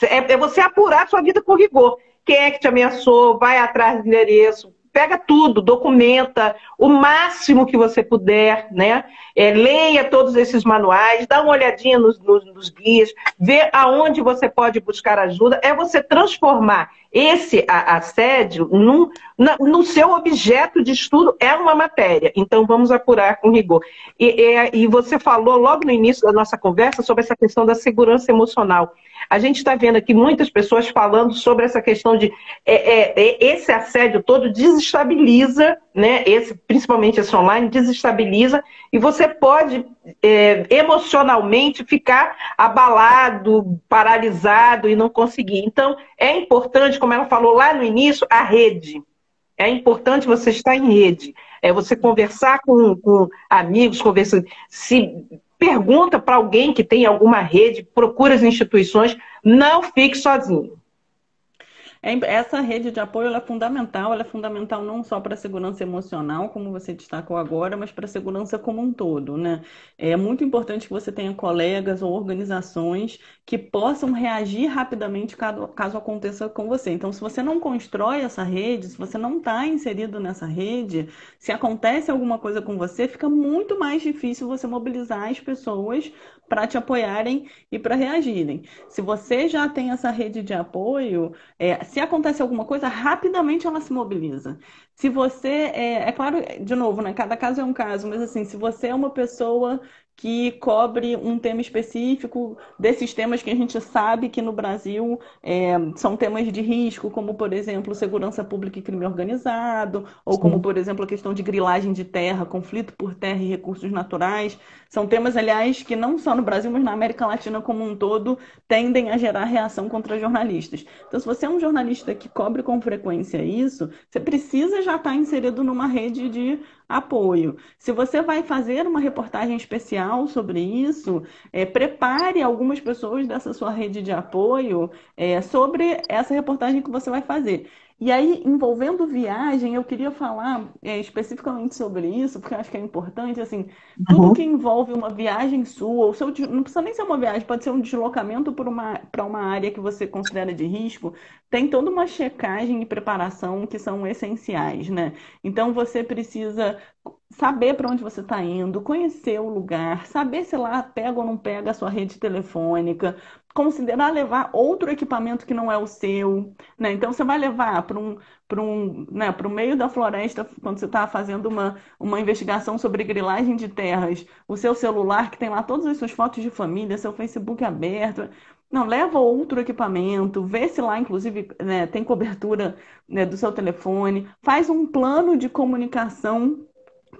É você apurar a sua vida com rigor. Quem é que te ameaçou? Vai atrás do endereço. Pega tudo, documenta o máximo que você puder, né? Leia todos esses manuais, dá uma olhadinha nos guias, vê aonde você pode buscar ajuda. É você transformar esse assédio no seu objeto de estudo, é uma matéria. Então, vamos apurar com rigor. E você falou logo no início da nossa conversa sobre essa questão da segurança emocional. A gente está vendo aqui muitas pessoas falando sobre essa questão de esse assédio todo desestabiliza, né? Principalmente esse online, desestabiliza, e você pode emocionalmente ficar abalado, paralisado e não conseguir. Então, é importante, como ela falou lá no início, a rede. É importante você estar em rede. É você conversar com amigos, pergunta para alguém que tem alguma rede, procura as instituições, não fique sozinho. Essa rede de apoio ela é fundamental não só para a segurança emocional, como você destacou agora, mas para a segurança como um todo, né? É muito importante que você tenha colegas ou organizações que possam reagir rapidamente caso aconteça com você. Então, se você não constrói essa rede, se você não está inserido nessa rede, se acontece alguma coisa com você, fica muito mais difícil você mobilizar as pessoas para te apoiarem e para reagirem. Se você já tem essa rede de apoio, se acontece alguma coisa, rapidamente ela se mobiliza. Se você, é claro, de novo, né? Cada caso é um caso, mas assim, se você é uma pessoa que cobre um tema específico desses temas que a gente sabe que no Brasil são temas de risco, como, por exemplo, segurança pública e crime organizado, ou como, por exemplo, a questão de grilagem de terra, conflito por terra e recursos naturais. São temas, aliás, que não só no Brasil, mas na América Latina como um todo, tendem a gerar reação contra jornalistas. Então, se você é um jornalista que cobre com frequência isso, você precisa já estar inserido numa rede de apoio. Se você vai fazer uma reportagem especial sobre isso, prepare algumas pessoas dessa sua rede de apoio sobre essa reportagem que você vai fazer. E aí, envolvendo viagem, eu queria falar especificamente sobre isso, porque eu acho que é importante, assim, tudo que envolve uma viagem sua, não precisa nem ser uma viagem, pode ser um deslocamento para uma área que você considera de risco, tem toda uma checagem e preparação que são essenciais, né? Então, você precisa saber para onde você está indo, conhecer o lugar, saber se lá pega ou não pega a sua rede telefônica, considerar levar outro equipamento que não é o seu, né? Então você vai levar para o meio da floresta, quando você está fazendo uma investigação sobre grilagem de terras, o seu celular que tem lá todas as suas fotos de família, seu Facebook aberto. Não, leva outro equipamento, vê se lá, inclusive, né, tem cobertura, né, do seu telefone, faz um plano de comunicação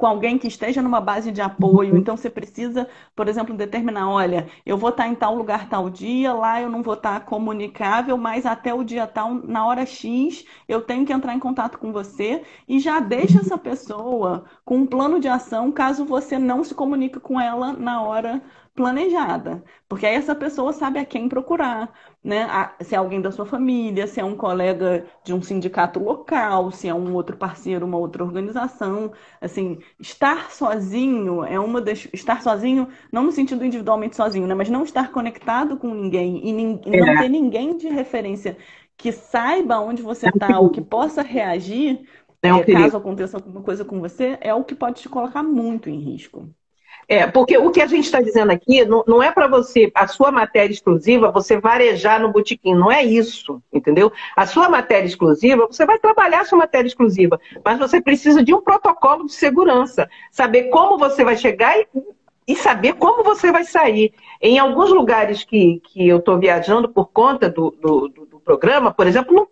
com alguém que esteja numa base de apoio. Então, você precisa, por exemplo, determinar, olha, eu vou estar em tal lugar tal dia, lá eu não vou estar comunicável, mas até o dia tal, na hora X, eu tenho que entrar em contato com você e já deixa essa pessoa com um plano de ação caso você não se comunique com ela na hora planejada. Porque aí essa pessoa sabe a quem procurar, né? Se é alguém da sua família, se é um colega de um sindicato local, se é um outro parceiro, uma outra organização. Assim, estar sozinho é uma das... Estar sozinho, não no sentido individualmente sozinho, né? Mas não estar conectado com ninguém e não ter ninguém de referência que saiba onde você É um está ou que perigo. possa reagir, É um perigo. caso aconteça alguma coisa com você, é o que pode te colocar muito em risco. Porque o que a gente está dizendo aqui não é para você, a sua matéria exclusiva, você varejar no botequim, não é isso, entendeu? A sua matéria exclusiva, você vai trabalhar a sua matéria exclusiva, mas você precisa de um protocolo de segurança, saber como você vai chegar e saber como você vai sair. Em alguns lugares que eu estou viajando por conta do programa, por exemplo,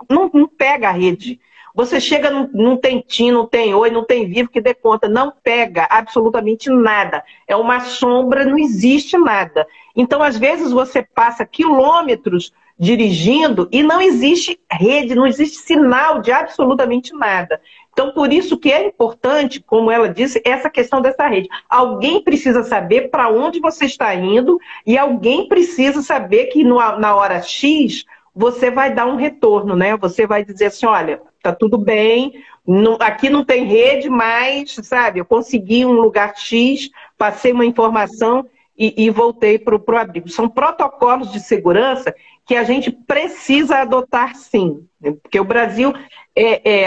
não pega a rede. Você chega, não tem TIM, não tem Oi, não tem Vivo que dê conta, não pega absolutamente nada. É uma sombra, não existe nada. Então, às vezes, você passa quilômetros dirigindo e não existe rede, não existe sinal de absolutamente nada. Então, por isso que é importante, como ela disse, essa questão dessa rede. Alguém precisa saber para onde você está indo e alguém precisa saber que na hora X você vai dar um retorno, né? Você vai dizer assim, olha, tá tudo bem, aqui não tem rede, mas, sabe, eu consegui um lugar X, passei uma informação e voltei para o abrigo. São protocolos de segurança que a gente precisa adotar, sim. Porque o Brasil,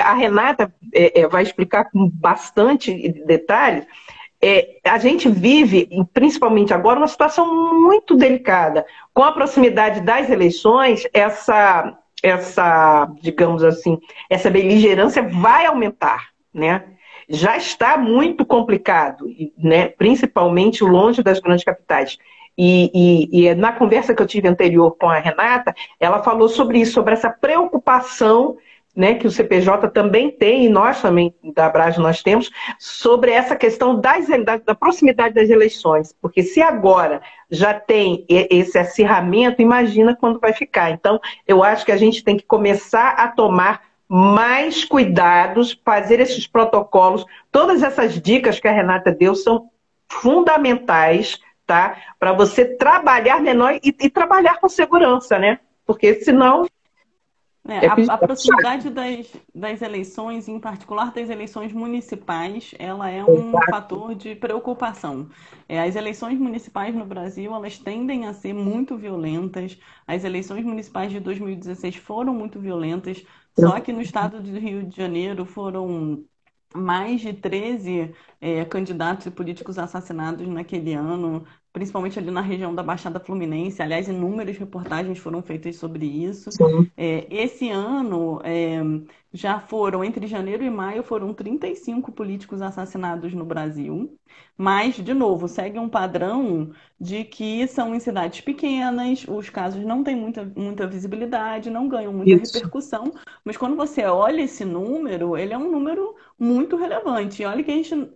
a Renata vai explicar com bastante detalhes, a gente vive, principalmente agora, uma situação muito delicada. Com a proximidade das eleições, digamos assim, essa beligerância vai aumentar, né? Já está muito complicado, né? Principalmente longe das grandes capitais. E na conversa que eu tive anterior com a Renata, ela falou sobre isso, sobre essa preocupação, né, que o CPJ também tem, e nós também, da Abrage, nós temos, sobre essa questão da proximidade das eleições. Porque se agora já tem esse acirramento, imagina quando vai ficar. Então, eu acho que a gente tem que começar a tomar mais cuidados, fazer esses protocolos. Todas essas dicas que a Renata deu são fundamentais, tá? Para você trabalhar menor e trabalhar com segurança, né? Porque senão... A proximidade das eleições, em particular das eleições municipais, ela é um fator de preocupação. As eleições municipais no Brasil, elas tendem a ser muito violentas. As eleições municipais de 2016 foram muito violentas, só que no estado do Rio de Janeiro foram mais de 13 candidatos e políticos assassinados naquele ano, principalmente ali na região da Baixada Fluminense. Aliás, inúmeras reportagens foram feitas sobre isso. Esse ano, já foram, entre janeiro e maio, foram 35 políticos assassinados no Brasil. Mas, de novo, segue um padrão de que são em cidades pequenas, os casos não têm muita visibilidade, não ganham muita repercussão. Mas quando você olha esse número, ele é um número muito relevante. E olha que a gente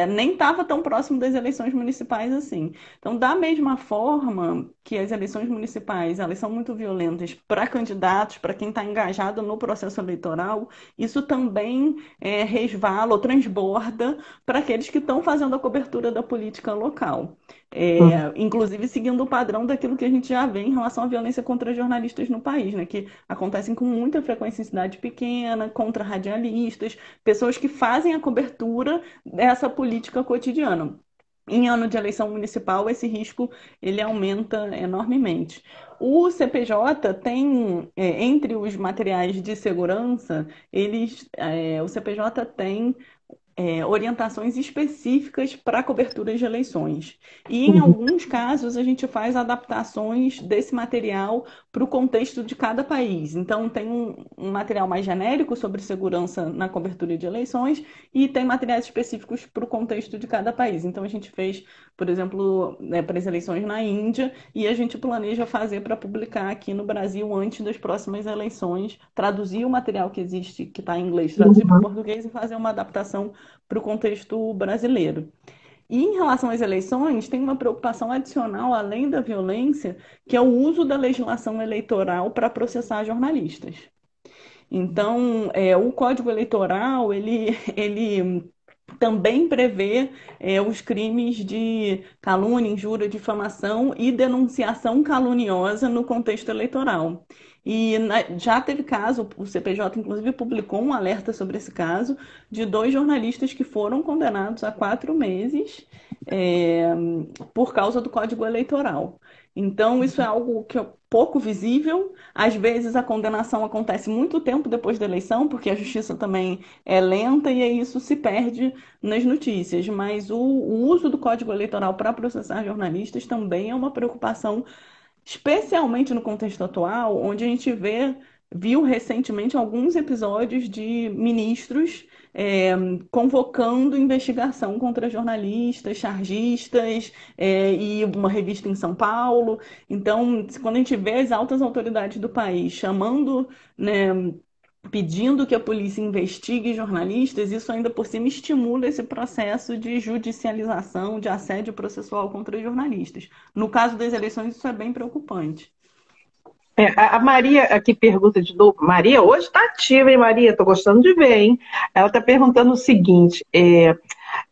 nem estava tão próximo das eleições municipais assim. Então, da mesma forma que as eleições municipais elas são muito violentas para candidatos, para quem está engajado no processo eleitoral, isso também resvala ou transborda para aqueles que estão fazendo a cobertura da política local. Inclusive seguindo o padrão daquilo que a gente já vê em relação à violência contra jornalistas no país, né, que acontecem com muita frequência em cidade pequena, contra radialistas, pessoas que fazem a cobertura dessa política cotidiana. Em ano de eleição municipal, esse risco ele aumenta enormemente. O CPJ tem, entre os materiais de segurança, o CPJ tem orientações específicas para cobertura de eleições. E, em alguns casos, a gente faz adaptações desse material para o contexto de cada país. Então, tem um material mais genérico sobre segurança na cobertura de eleições e tem materiais específicos para o contexto de cada país. Então, a gente fez, por exemplo, para as eleições na Índia e a gente planeja fazer para publicar aqui no Brasil antes das próximas eleições, traduzir o material que existe, que está em inglês, traduzir para o português e fazer uma adaptação para o contexto brasileiro. E em relação às eleições, tem uma preocupação adicional, além da violência, que é o uso da legislação eleitoral para processar jornalistas. Então, o Código Eleitoral, ele também prevê os crimes de calúnia, injúria, difamação e denunciação caluniosa no contexto eleitoral. E já teve caso, o CPJ inclusive publicou um alerta sobre esse caso, de 2 jornalistas que foram condenados a 4 meses por causa do Código Eleitoral. Então, isso é algo que é pouco visível. Às vezes, a condenação acontece muito tempo depois da eleição, porque a justiça também é lenta e aí isso se perde nas notícias. Mas o uso do Código Eleitoral para processar jornalistas também é uma preocupação, especialmente no contexto atual, onde a gente viu recentemente alguns episódios de ministros convocando investigação contra jornalistas, chargistas, e uma revista em São Paulo. Então, quando a gente vê as altas autoridades do país chamando, né, pedindo que a polícia investigue jornalistas, isso ainda por cima estimula esse processo de judicialização, de assédio processual contra jornalistas. No caso das eleições, isso é bem preocupante. A Maria aqui pergunta de novo. Maria, hoje está ativa, hein, Maria? Estou gostando de ver, hein? Ela está perguntando o seguinte: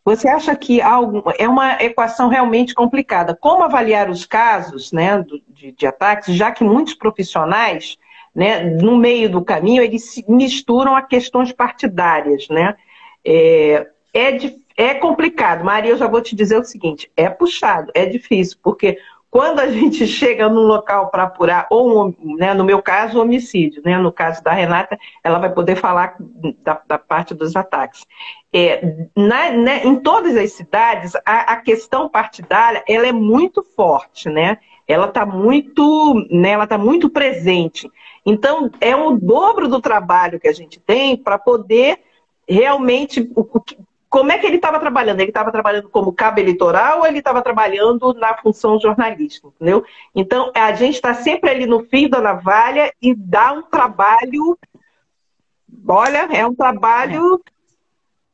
você acha que é uma equação realmente complicada? Como avaliar os casos, né, de ataques, já que muitos profissionais, né, no meio do caminho, eles se misturam a questões partidárias, né? É complicado. Maria, eu já vou te dizer o seguinte: é puxado, é difícil, porque quando a gente chega num local para apurar, né, no meu caso, homicídio, né, no caso da Renata, ela vai poder falar da parte dos ataques. Em todas as cidades, a questão partidária ela é muito forte, né? Ela está muito presente. Então, é o dobro do trabalho que a gente tem para poder realmente... Como é que ele estava trabalhando? Ele estava trabalhando como cabo eleitoral ou ele estava trabalhando na função jornalística, entendeu? Então, a gente está sempre ali no fio da navalha e dá um trabalho... Olha, é um trabalho...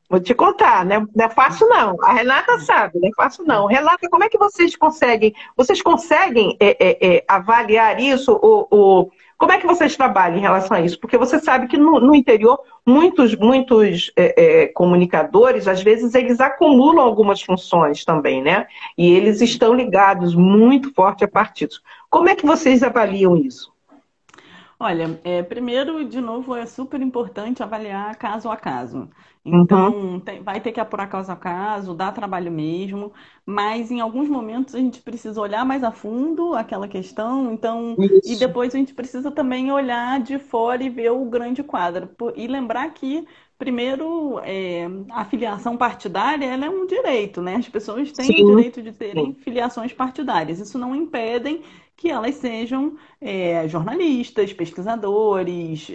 Vou te contar, né? Não é fácil não. A Renata sabe, não é fácil não. Renata, como é que vocês conseguem? Vocês conseguem avaliar isso? Como é que vocês trabalham em relação a isso? Porque você sabe que no interior, muitos comunicadores, às vezes, eles acumulam algumas funções também, né? E eles estão ligados muito forte a partidos. Como é que vocês avaliam isso? Olha, primeiro, de novo, é super importante avaliar caso a caso. Então, vai ter que apurar caso a caso, dá trabalho mesmo, mas em alguns momentos a gente precisa olhar mais a fundo aquela questão, então, e depois a gente precisa também olhar de fora e ver o grande quadro. E lembrar que, primeiro, a filiação partidária ela é um direito, né? As pessoas têm o direito de terem filiações partidárias. Isso não impede que elas sejam jornalistas, pesquisadores,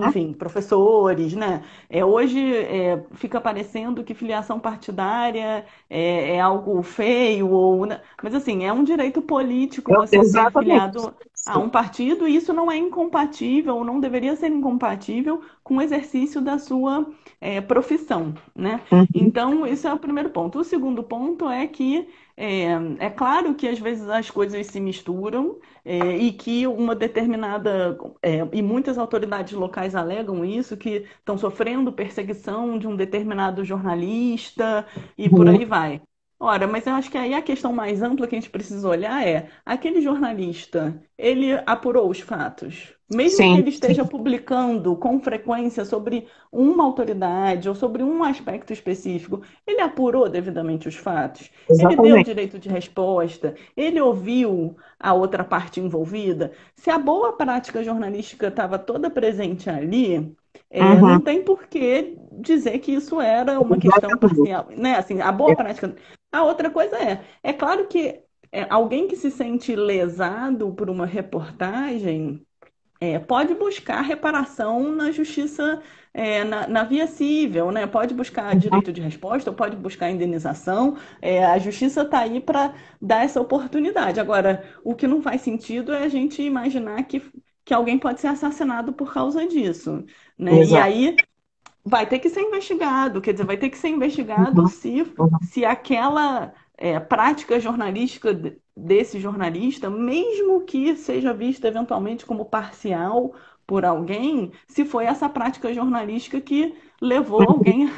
enfim, professores, né? Hoje fica parecendo que filiação partidária é algo feio, mas assim, é um direito político você ser filiado a um partido e isso não é incompatível, ou não deveria ser incompatível com o exercício da sua profissão, né? Então, esse é o primeiro ponto. O segundo ponto é que é claro que às vezes as coisas se misturam e que uma determinada... e muitas autoridades locais alegam isso, que estão sofrendo perseguição de um determinado jornalista e por aí vai. Ora, mas eu acho que aí a questão mais ampla que a gente precisa olhar é: aquele jornalista, ele apurou os fatos? Mesmo que ele esteja publicando com frequência sobre uma autoridade ou sobre um aspecto específico, ele apurou devidamente os fatos? Ele deu o direito de resposta? Ele ouviu a outra parte envolvida? Se a boa prática jornalística estava toda presente ali, não tem por que dizer que isso era uma questão parcial, né? Assim, a boa prática... A outra coisa é claro que alguém que se sente lesado por uma reportagem pode buscar reparação na justiça, na via civil, né? Pode buscar direito de resposta, ou pode buscar indenização. A justiça está aí para dar essa oportunidade. Agora, o que não faz sentido é a gente imaginar que alguém pode ser assassinado por causa disso, né? E aí vai ter que ser investigado, quer dizer, vai ter que ser investigado Uhum, uhum. se aquela prática jornalística desse jornalista, mesmo que seja vista eventualmente como parcial por alguém, se foi essa prática jornalística que levou alguém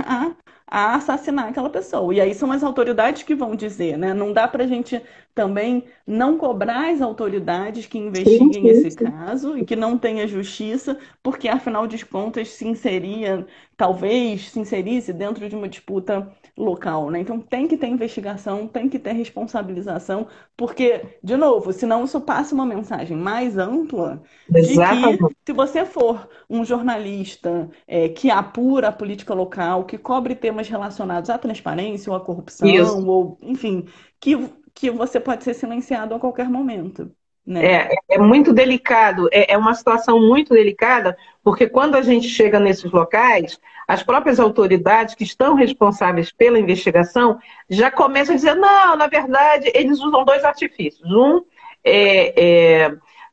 a assassinar aquela pessoa. E aí são as autoridades que vão dizer, né? Não dá para a gente também não cobrar as autoridades que Sim, investiguem sim, esse sim. caso e que não tenha justiça, porque afinal de contas se inseria, talvez se inserisse dentro de uma disputa local, né? Então tem que ter investigação, tem que ter responsabilização, porque, de novo, senão isso passa uma mensagem mais ampla de que Exatamente. se você for um jornalista que apura a política local, que cobre temas relacionados à transparência ou à corrupção, Isso. ou enfim, que você pode ser silenciado a qualquer momento, né? É muito delicado, é uma situação muito delicada, porque quando a gente chega nesses locais, as próprias autoridades que estão responsáveis pela investigação já começam a dizer: não, na verdade, eles usam dois artifícios.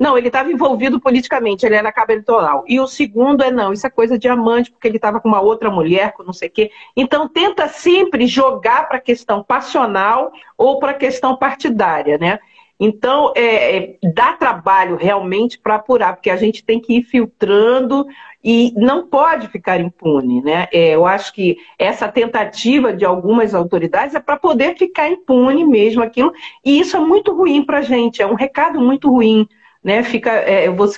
Não, ele estava envolvido politicamente, ele era cabo eleitoral. E o segundo não, isso é coisa de amante, porque ele estava com uma outra mulher, com não sei o quê. Então, tenta sempre jogar para a questão passional ou para a questão partidária, né? Então, dá trabalho realmente para apurar, porque a gente tem que ir filtrando e não pode ficar impune, né? Eu acho que essa tentativa de algumas autoridades é para poder ficar impune mesmo aquilo, e isso é muito ruim para a gente, é um recado muito ruim, né?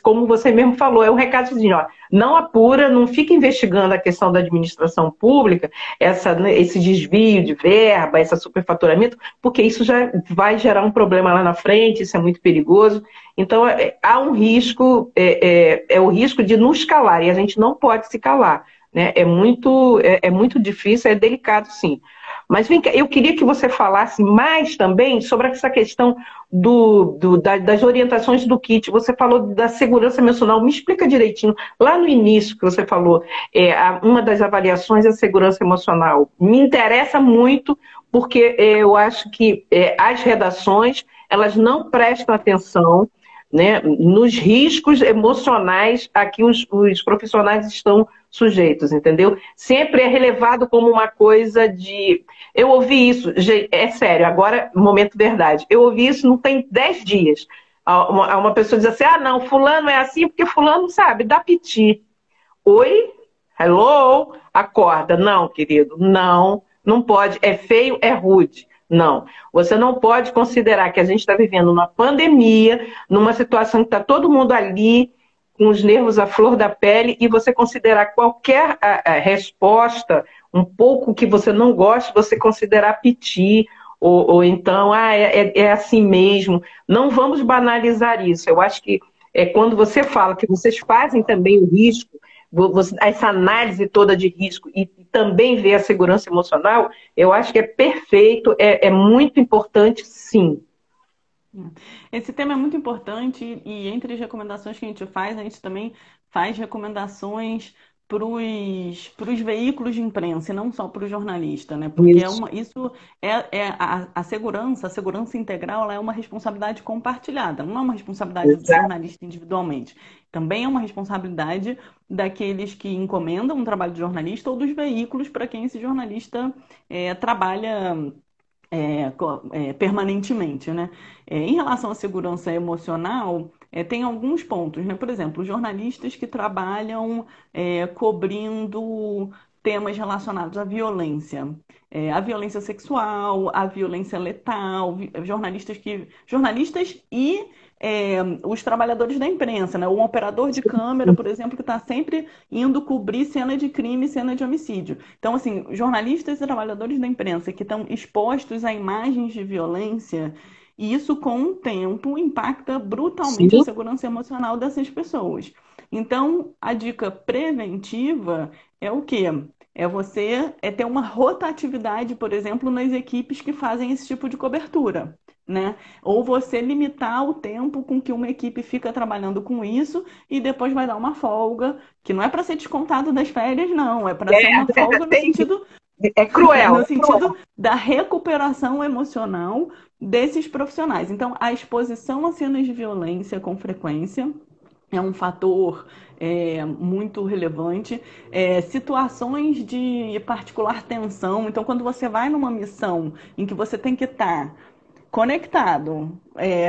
Como você mesmo falou, é um recado assim, ó, não apura, não fica investigando a questão da administração pública, esse desvio de verba, esse superfaturamento, porque isso já vai gerar um problema lá na frente, isso é muito perigoso. Então, há um risco, é o risco de nos calar, e a gente não pode se calar, né? É muito difícil, é delicado, sim. Mas vem cá, eu queria que você falasse mais também sobre essa questão das orientações do kit. Você falou da segurança emocional. Me explica direitinho. Lá no início que você falou, uma das avaliações é a segurança emocional. Me interessa muito porque eu acho que as redações elas não prestam atenção, né, nos riscos emocionais a que os profissionais estão sujeitos, entendeu? Sempre é relevado como uma coisa de... Eu ouvi isso, é sério, agora, momento verdade. Eu ouvi isso não tem 10 dias. Uma pessoa diz assim: ah, não, fulano é assim porque fulano sabe, dá piti. Oi? Hello? Acorda. Não, querido, não, não pode. É feio, é rude. Não, você não pode considerar que a gente está vivendo uma pandemia, numa situação que está todo mundo ali, com os nervos à flor da pele, e você considerar qualquer resposta, um pouco que você não goste, você considerar piti, ou então, é assim mesmo. Não vamos banalizar isso. Eu acho que quando você fala que vocês fazem também o risco, essa análise toda de risco e também ver a segurança emocional, eu acho que é perfeito, é muito importante, sim. Esse tema é muito importante e entre as recomendações que a gente também faz recomendações para os veículos de imprensa, e não só para o jornalista, né? Porque Isso, isso a segurança integral, ela é uma responsabilidade compartilhada, não é uma responsabilidade do exato. jornalista individualmente. Também é uma responsabilidade daqueles que encomendam um trabalho de jornalista ou dos veículos para quem esse jornalista trabalha permanentemente, né? Em relação à segurança emocional, tem alguns pontos, né? Por exemplo, jornalistas que trabalham cobrindo temas relacionados à violência sexual, à violência letal, jornalistas e os trabalhadores da imprensa, né? Um operador de câmera, por exemplo, que está sempre indo cobrir cena de crime, cena de homicídio. Então, assim, jornalistas e trabalhadores da imprensa que estão expostos a imagens de violência, e isso, com o tempo, impacta brutalmente a Sim, segurança emocional dessas pessoas. Então, a dica preventiva é o quê? É você ter uma rotatividade, por exemplo, nas equipes que fazem esse tipo de cobertura, né? Ou você limitar o tempo com que uma equipe fica trabalhando com isso e depois vai dar uma folga, que não é para ser descontado das férias, não, é para ser uma folga no tem, sentido, é cruel, no é cruel. sentido da recuperação emocional desses profissionais. Então, a exposição a cenas de violência com frequência é um fator muito relevante. Situações de particular tensão. Então, quando você vai numa missão em que você tem que estar conectado,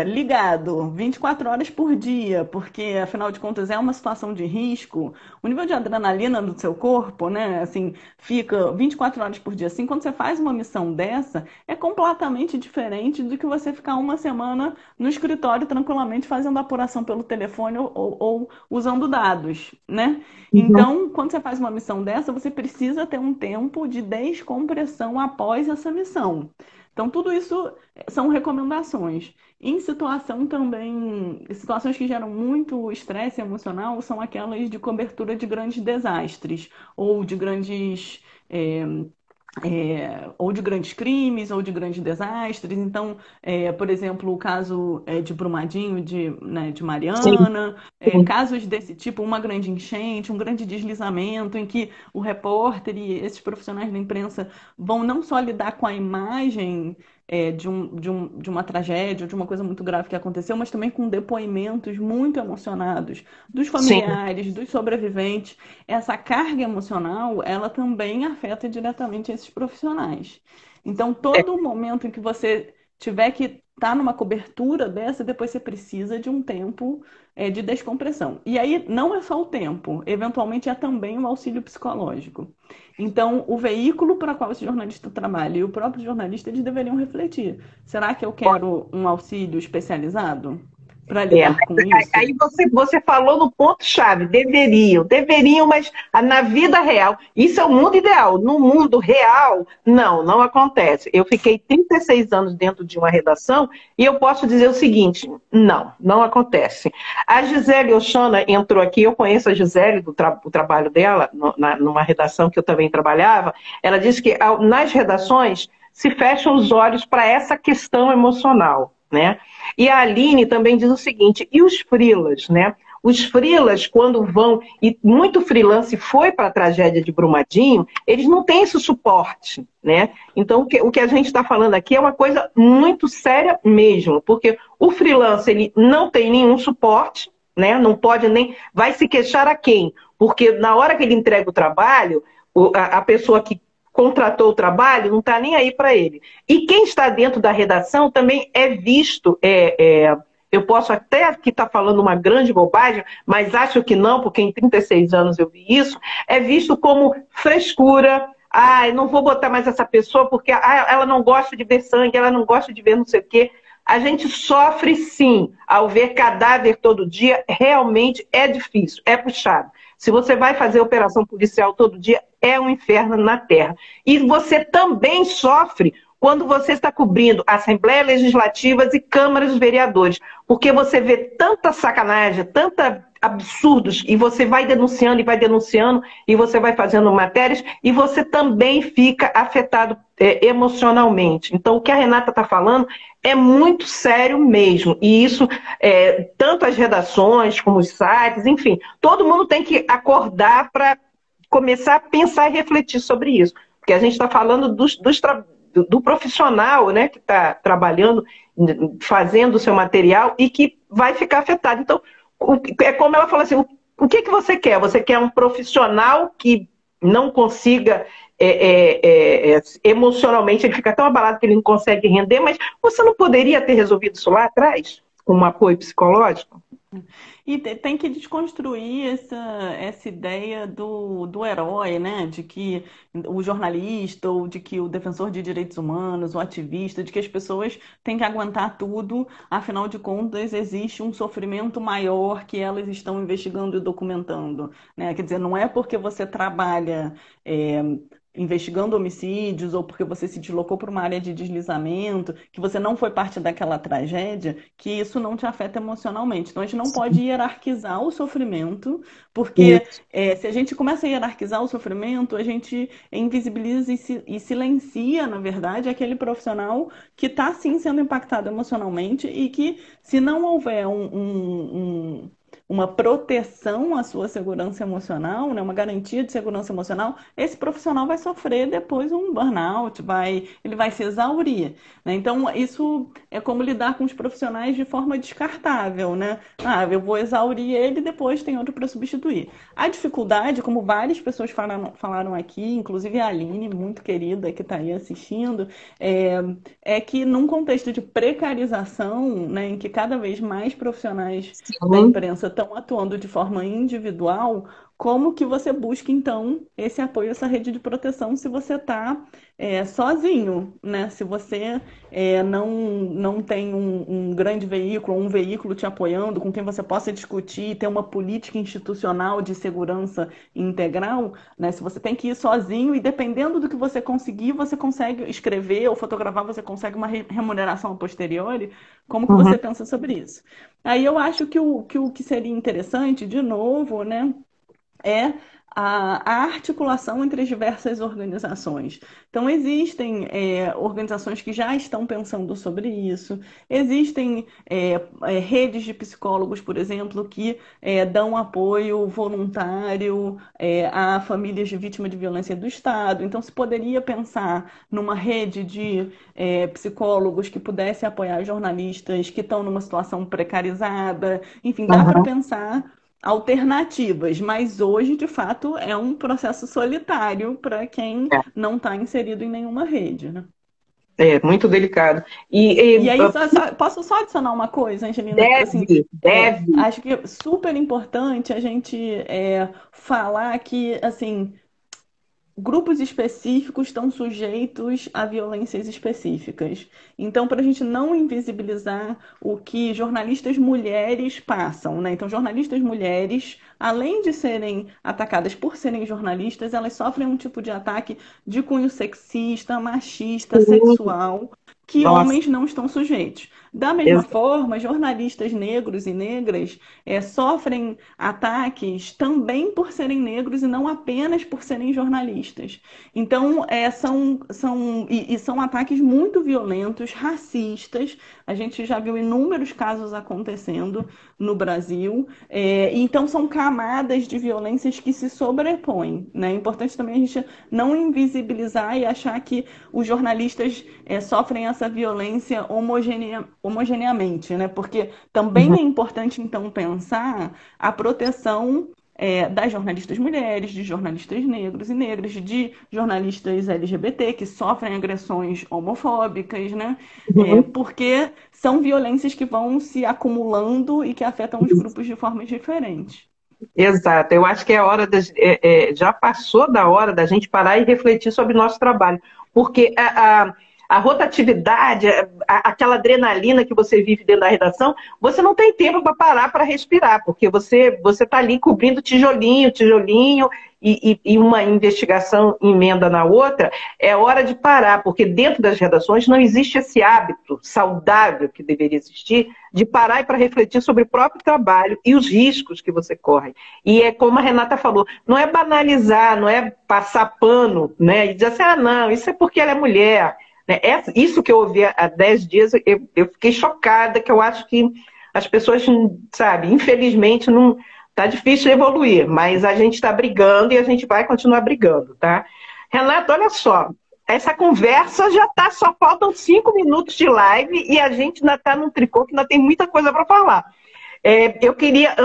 ligado 24 horas por dia, porque afinal de contas é uma situação de risco, o nível de adrenalina do seu corpo, né, assim, fica 24 horas por dia. Assim, quando você faz uma missão dessa, é completamente diferente do que você ficar uma semana no escritório tranquilamente fazendo apuração pelo telefone ou usando dados, né? Uhum. Então, quando você faz uma missão dessa, você precisa ter um tempo de descompressão após essa missão. Então, tudo isso são recomendações. Em situação também, situações que geram muito estresse emocional são aquelas de cobertura de grandes desastres ou de grandes ou de grandes crimes, ou de grandes desastres. Então, por exemplo, o caso de Brumadinho, né, de Sim, Mariana, sim. casos desse tipo, uma grande enchente, um grande deslizamento, em que o repórter e esses profissionais da imprensa vão não só lidar com a imagem de uma tragédia, de uma coisa muito grave que aconteceu, mas também com depoimentos muito emocionados dos Sim. familiares, dos sobreviventes. Essa carga emocional, ela também afeta diretamente esses profissionais. Então, todo momento em que você tiver que estar numa cobertura dessa, depois você precisa de um tempo de descompressão. E aí, não é só o tempo, eventualmente é também o auxílio psicológico. Então, o veículo para qual esse jornalista trabalha e o próprio jornalista, eles deveriam refletir. Será que eu quero um auxílio especializado para É, lidar com isso? aí você falou no ponto-chave, deveriam, mas na vida real, isso é o mundo ideal. No mundo real, não acontece. Eu fiquei 36 anos dentro de uma redação e eu posso dizer o seguinte: não acontece. A Gisele Oxana entrou aqui, eu conheço a Gisele, o trabalho dela, numa redação que eu também trabalhava. Ela disse que nas redações se fecham os olhos para essa questão emocional, né? E a Aline também diz o seguinte: e os freelas, né? Os freelas, quando vão, e muito freelance foi para a tragédia de Brumadinho, eles não têm esse suporte, né? Então, o que a gente está falando aqui é uma coisa muito séria mesmo, porque o freelance ele não tem nenhum suporte, né? Não pode nem. Vai se queixar a quem? Porque na hora que ele entrega o trabalho, a pessoa que contratou o trabalho não está nem aí para ele. E quem está dentro da redação também é visto, eu posso até aqui estar falando uma grande bobagem, mas acho que não, porque em 36 anos eu vi isso, é visto como frescura. Não vou botar mais essa pessoa porque ela não gosta de ver sangue, ela não gosta de ver não sei o quê. A gente sofre sim ao ver cadáver todo dia, realmente é difícil, é puxado. Se você vai fazer operação policial todo dia, é um inferno na Terra. E você também sofre quando você está cobrindo Assembleias Legislativas e Câmaras dos Vereadores, porque você vê tanta sacanagem, tanta absurdos, e você vai denunciando, e você vai fazendo matérias, e você também fica afetado emocionalmente. Então, o que a Renata está falando é muito sério mesmo, e isso, tanto as redações como os sites, enfim, todo mundo tem que acordar para começar a pensar e refletir sobre isso, porque a gente está falando do profissional, né, que está trabalhando, fazendo o seu material e que vai ficar afetado. Então, é como ela fala assim, o que você quer? Você quer um profissional que não consiga emocionalmente, ele fica tão abalado que ele não consegue render, mas você não poderia ter resolvido isso lá atrás, com um apoio psicológico? E tem que desconstruir essa ideia do herói, né? De que o jornalista, ou de que o defensor de direitos humanos, o ativista, de que as pessoas têm que aguentar tudo, afinal de contas, existe um sofrimento maior que elas estão investigando e documentando, né? Quer dizer, não é porque você trabalha investigando homicídios ou porque você se deslocou para uma área de deslizamento, que você não foi parte daquela tragédia, que isso não te afeta emocionalmente. Então, a gente não pode hierarquizar o sofrimento, porque Isso. se a gente começa a hierarquizar o sofrimento, a gente invisibiliza e silencia, na verdade, aquele profissional que está, sim, sendo impactado emocionalmente e que, se não houver uma proteção à sua segurança emocional, né, uma garantia de segurança emocional, esse profissional vai sofrer depois um burnout, ele vai se exaurir, né? Então, isso é como lidar com os profissionais de forma descartável, né? Eu vou exaurir ele, depois tem outro para substituir. A dificuldade, como várias pessoas falaram aqui, inclusive a Aline, muito querida, que está aí assistindo, é que num contexto de precarização, né, em que cada vez mais profissionais da Sim. imprensa estão atuando de forma individual, como que você busca, então, esse apoio, essa rede de proteção, se você está sozinho, né? Se você não tem um grande veículo, um veículo te apoiando, com quem você possa discutir, ter uma política institucional de segurança integral, né? Se você tem que ir sozinho e dependendo do que você conseguir, você consegue escrever ou fotografar, você consegue uma remuneração a posteriori, como que Uhum. você pensa sobre isso? Aí eu acho que o que seria interessante, de novo, né, é a articulação entre as diversas organizações. Então, existem organizações que já estão pensando sobre isso, existem redes de psicólogos, por exemplo, que dão apoio voluntário a famílias de vítimas de violência do Estado. Então, se poderia pensar numa rede de psicólogos que pudesse apoiar jornalistas que estão numa situação precarizada. Enfim, dá para Uhum. pensar alternativas, mas hoje, de fato, é um processo solitário para quem não está inserido em nenhuma rede, né? É muito delicado. E aí, posso só adicionar uma coisa, Angelina? Assim, Deve. acho que é super importante a gente falar que, assim, grupos específicos estão sujeitos a violências específicas. Então, para a gente não invisibilizar o que jornalistas mulheres passam, né? Então, jornalistas mulheres, além de serem atacadas por serem jornalistas, elas sofrem um tipo de ataque de cunho sexista, machista, Sim. sexual, que Nossa, homens não estão sujeitos. Da mesma exato. forma, jornalistas negros e negras sofrem ataques também por serem negros e não apenas por serem jornalistas. Então, são ataques muito violentos, racistas. A gente já viu inúmeros casos acontecendo no Brasil. Então, são camadas de violências que se sobrepõem, né? É importante também a gente não invisibilizar e achar que os jornalistas sofrem essa violência homogeneamente, né? Porque também Uhum. é importante, então, pensar a proteção das jornalistas mulheres, de jornalistas negros e negras, de jornalistas LGBT que sofrem agressões homofóbicas, né? Uhum. Porque são violências que vão se acumulando e que afetam os grupos de formas diferentes. Exato, eu acho que é hora já passou da hora da gente parar e refletir sobre o nosso trabalho, porque a rotatividade, aquela adrenalina que você vive dentro da redação, você não tem tempo para parar para respirar, porque você está ali cobrindo tijolinho, tijolinho, e uma investigação emenda na outra, é hora de parar, porque dentro das redações não existe esse hábito saudável que deveria existir, de parar e para refletir sobre o próprio trabalho e os riscos que você corre. E é como a Renata falou, não é banalizar, não é passar pano, né? E dizer assim, não, isso é porque ela é mulher. Né? Isso que eu ouvi há 10 dias, eu fiquei chocada, que eu acho que as pessoas, sabe, infelizmente não tá difícil evoluir, mas a gente está brigando e a gente vai continuar brigando, tá? Renata, olha só, essa conversa já tá, só faltam 5 minutos de live e a gente ainda está num tricô que ainda tem muita coisa para falar. Eu queria,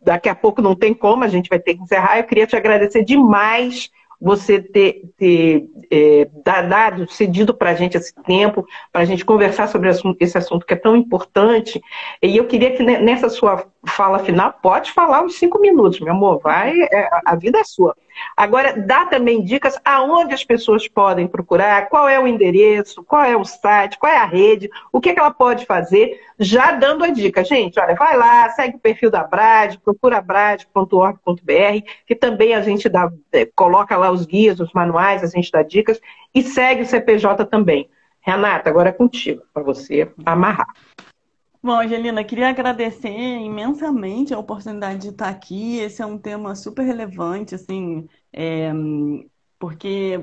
daqui a pouco não tem como, a gente vai ter que encerrar, eu queria te agradecer demais você ter cedido para a gente esse tempo, para a gente conversar sobre esse assunto que é tão importante. E eu queria que nessa sua fala final, pode falar uns 5 minutos, meu amor, a vida é sua. Agora, dá também dicas aonde as pessoas podem procurar, qual é o endereço, qual é o site, qual é a rede, o que ela pode fazer, já dando a dica. Gente, olha, vai lá, segue o perfil da Brad, procura brad.org.br, que também a gente coloca lá os guias, os manuais, a gente dá dicas, e segue o CPJ também. Renata, agora é contigo, para você amarrar. Bom, Angelina, queria agradecer imensamente a oportunidade de estar aqui. Esse é um tema super relevante, assim, porque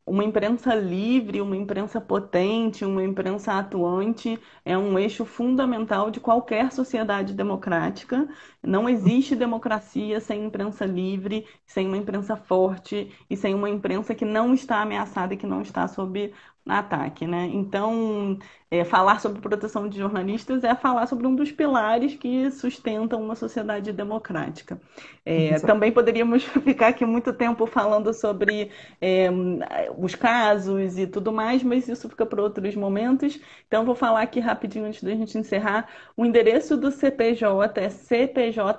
uma imprensa livre, uma imprensa potente, uma imprensa atuante é um eixo fundamental de qualquer sociedade democrática. Não existe democracia sem imprensa livre, sem uma imprensa forte e sem uma imprensa que não está ameaçada e que não está sob ataque, né? Então, falar sobre proteção de jornalistas é falar sobre um dos pilares que sustentam uma sociedade democrática. Também poderíamos ficar aqui muito tempo falando sobre os casos e tudo mais, mas isso fica para outros momentos. Então, vou falar aqui rapidinho antes da gente encerrar. O endereço do CPJ é cpj.org.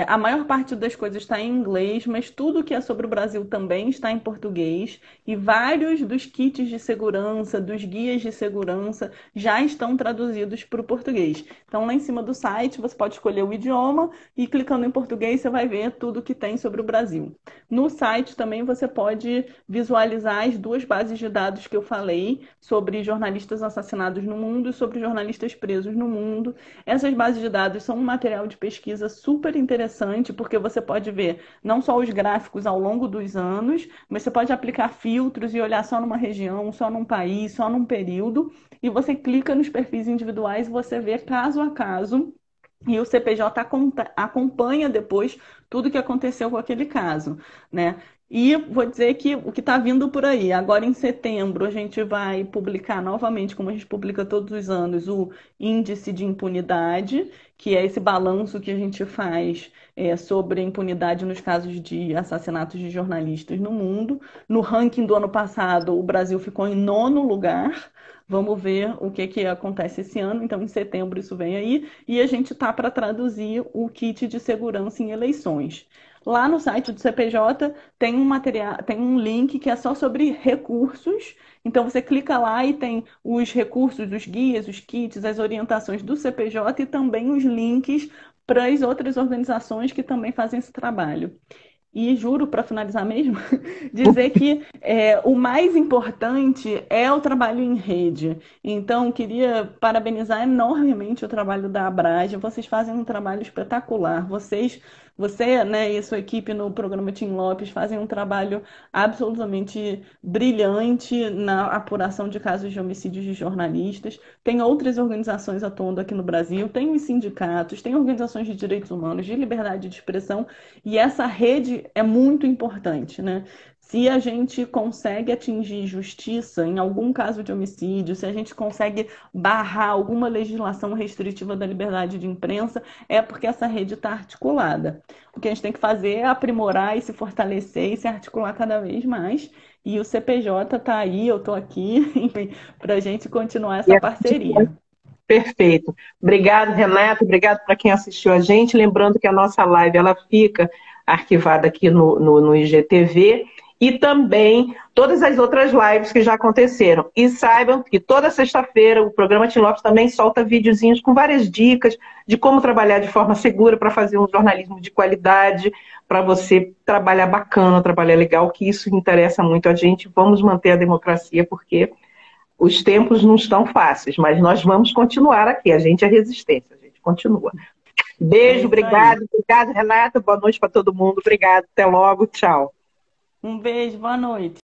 A maior parte das coisas está em inglês, mas tudo que é sobre o Brasil também está em português. E vários dos kits de segurança, dos guias de segurança, já estão traduzidos para o português. Então, lá em cima do site, você pode escolher o idioma e clicando em português, você vai ver tudo que tem sobre o Brasil. No site também você pode visualizar as duas bases de dados que eu falei sobre jornalistas assassinados no mundo e sobre jornalistas presos no mundo. Essas bases de dados são um material de pesquisa super interessante, porque você pode ver não só os gráficos ao longo dos anos, mas você pode aplicar filtros e olhar só numa região, só num país, só num período, e você clica nos perfis individuais e você vê caso a caso, e o CPJ acompanha depois tudo que aconteceu com aquele caso, né? E vou dizer que o que está vindo por aí, agora em setembro a gente vai publicar novamente, como a gente publica todos os anos, o Índice de Impunidade, que é esse balanço que a gente faz sobre a impunidade nos casos de assassinatos de jornalistas no mundo. No ranking do ano passado, o Brasil ficou em 9º lugar. Vamos ver o que acontece esse ano. Então, em setembro isso vem aí. E a gente está para traduzir o kit de segurança em eleições. Lá no site do CPJ tem um material, tem um link que é só sobre recursos. Então você clica lá e tem os recursos, os guias, os kits, as orientações do CPJ e também os links para as outras organizações que também fazem esse trabalho. E juro, para finalizar mesmo, dizer que o mais importante é o trabalho em rede. Então, queria parabenizar enormemente o trabalho da Abrage. Vocês fazem um trabalho espetacular. Você, né, e sua equipe no programa Tim Lopes fazem um trabalho absolutamente brilhante na apuração de casos de homicídios de jornalistas. Tem outras organizações atuando aqui no Brasil, tem os sindicatos, tem organizações de direitos humanos, de liberdade de expressão, e essa rede é muito importante, né? Se a gente consegue atingir justiça em algum caso de homicídio, se a gente consegue barrar alguma legislação restritiva da liberdade de imprensa, é porque essa rede está articulada. O que a gente tem que fazer é aprimorar e se fortalecer e se articular cada vez mais. E o CPJ está aí, eu estou aqui, para a gente continuar essa parceria. Perfeito. Obrigado, Renato. Obrigado para quem assistiu a gente. Lembrando que a nossa live ela fica arquivada aqui no IGTV e também todas as outras lives que já aconteceram. E saibam que toda sexta-feira o programa Tim Lopes também solta videozinhos com várias dicas de como trabalhar de forma segura para fazer um jornalismo de qualidade, para você trabalhar bacana, trabalhar legal, que isso interessa muito a gente. Vamos manter a democracia, porque os tempos não estão fáceis, mas nós vamos continuar aqui. A gente é resistência, a gente continua. Beijo, obrigado, Renata. Boa noite para todo mundo. Obrigado, até logo, tchau. Um beijo, boa noite.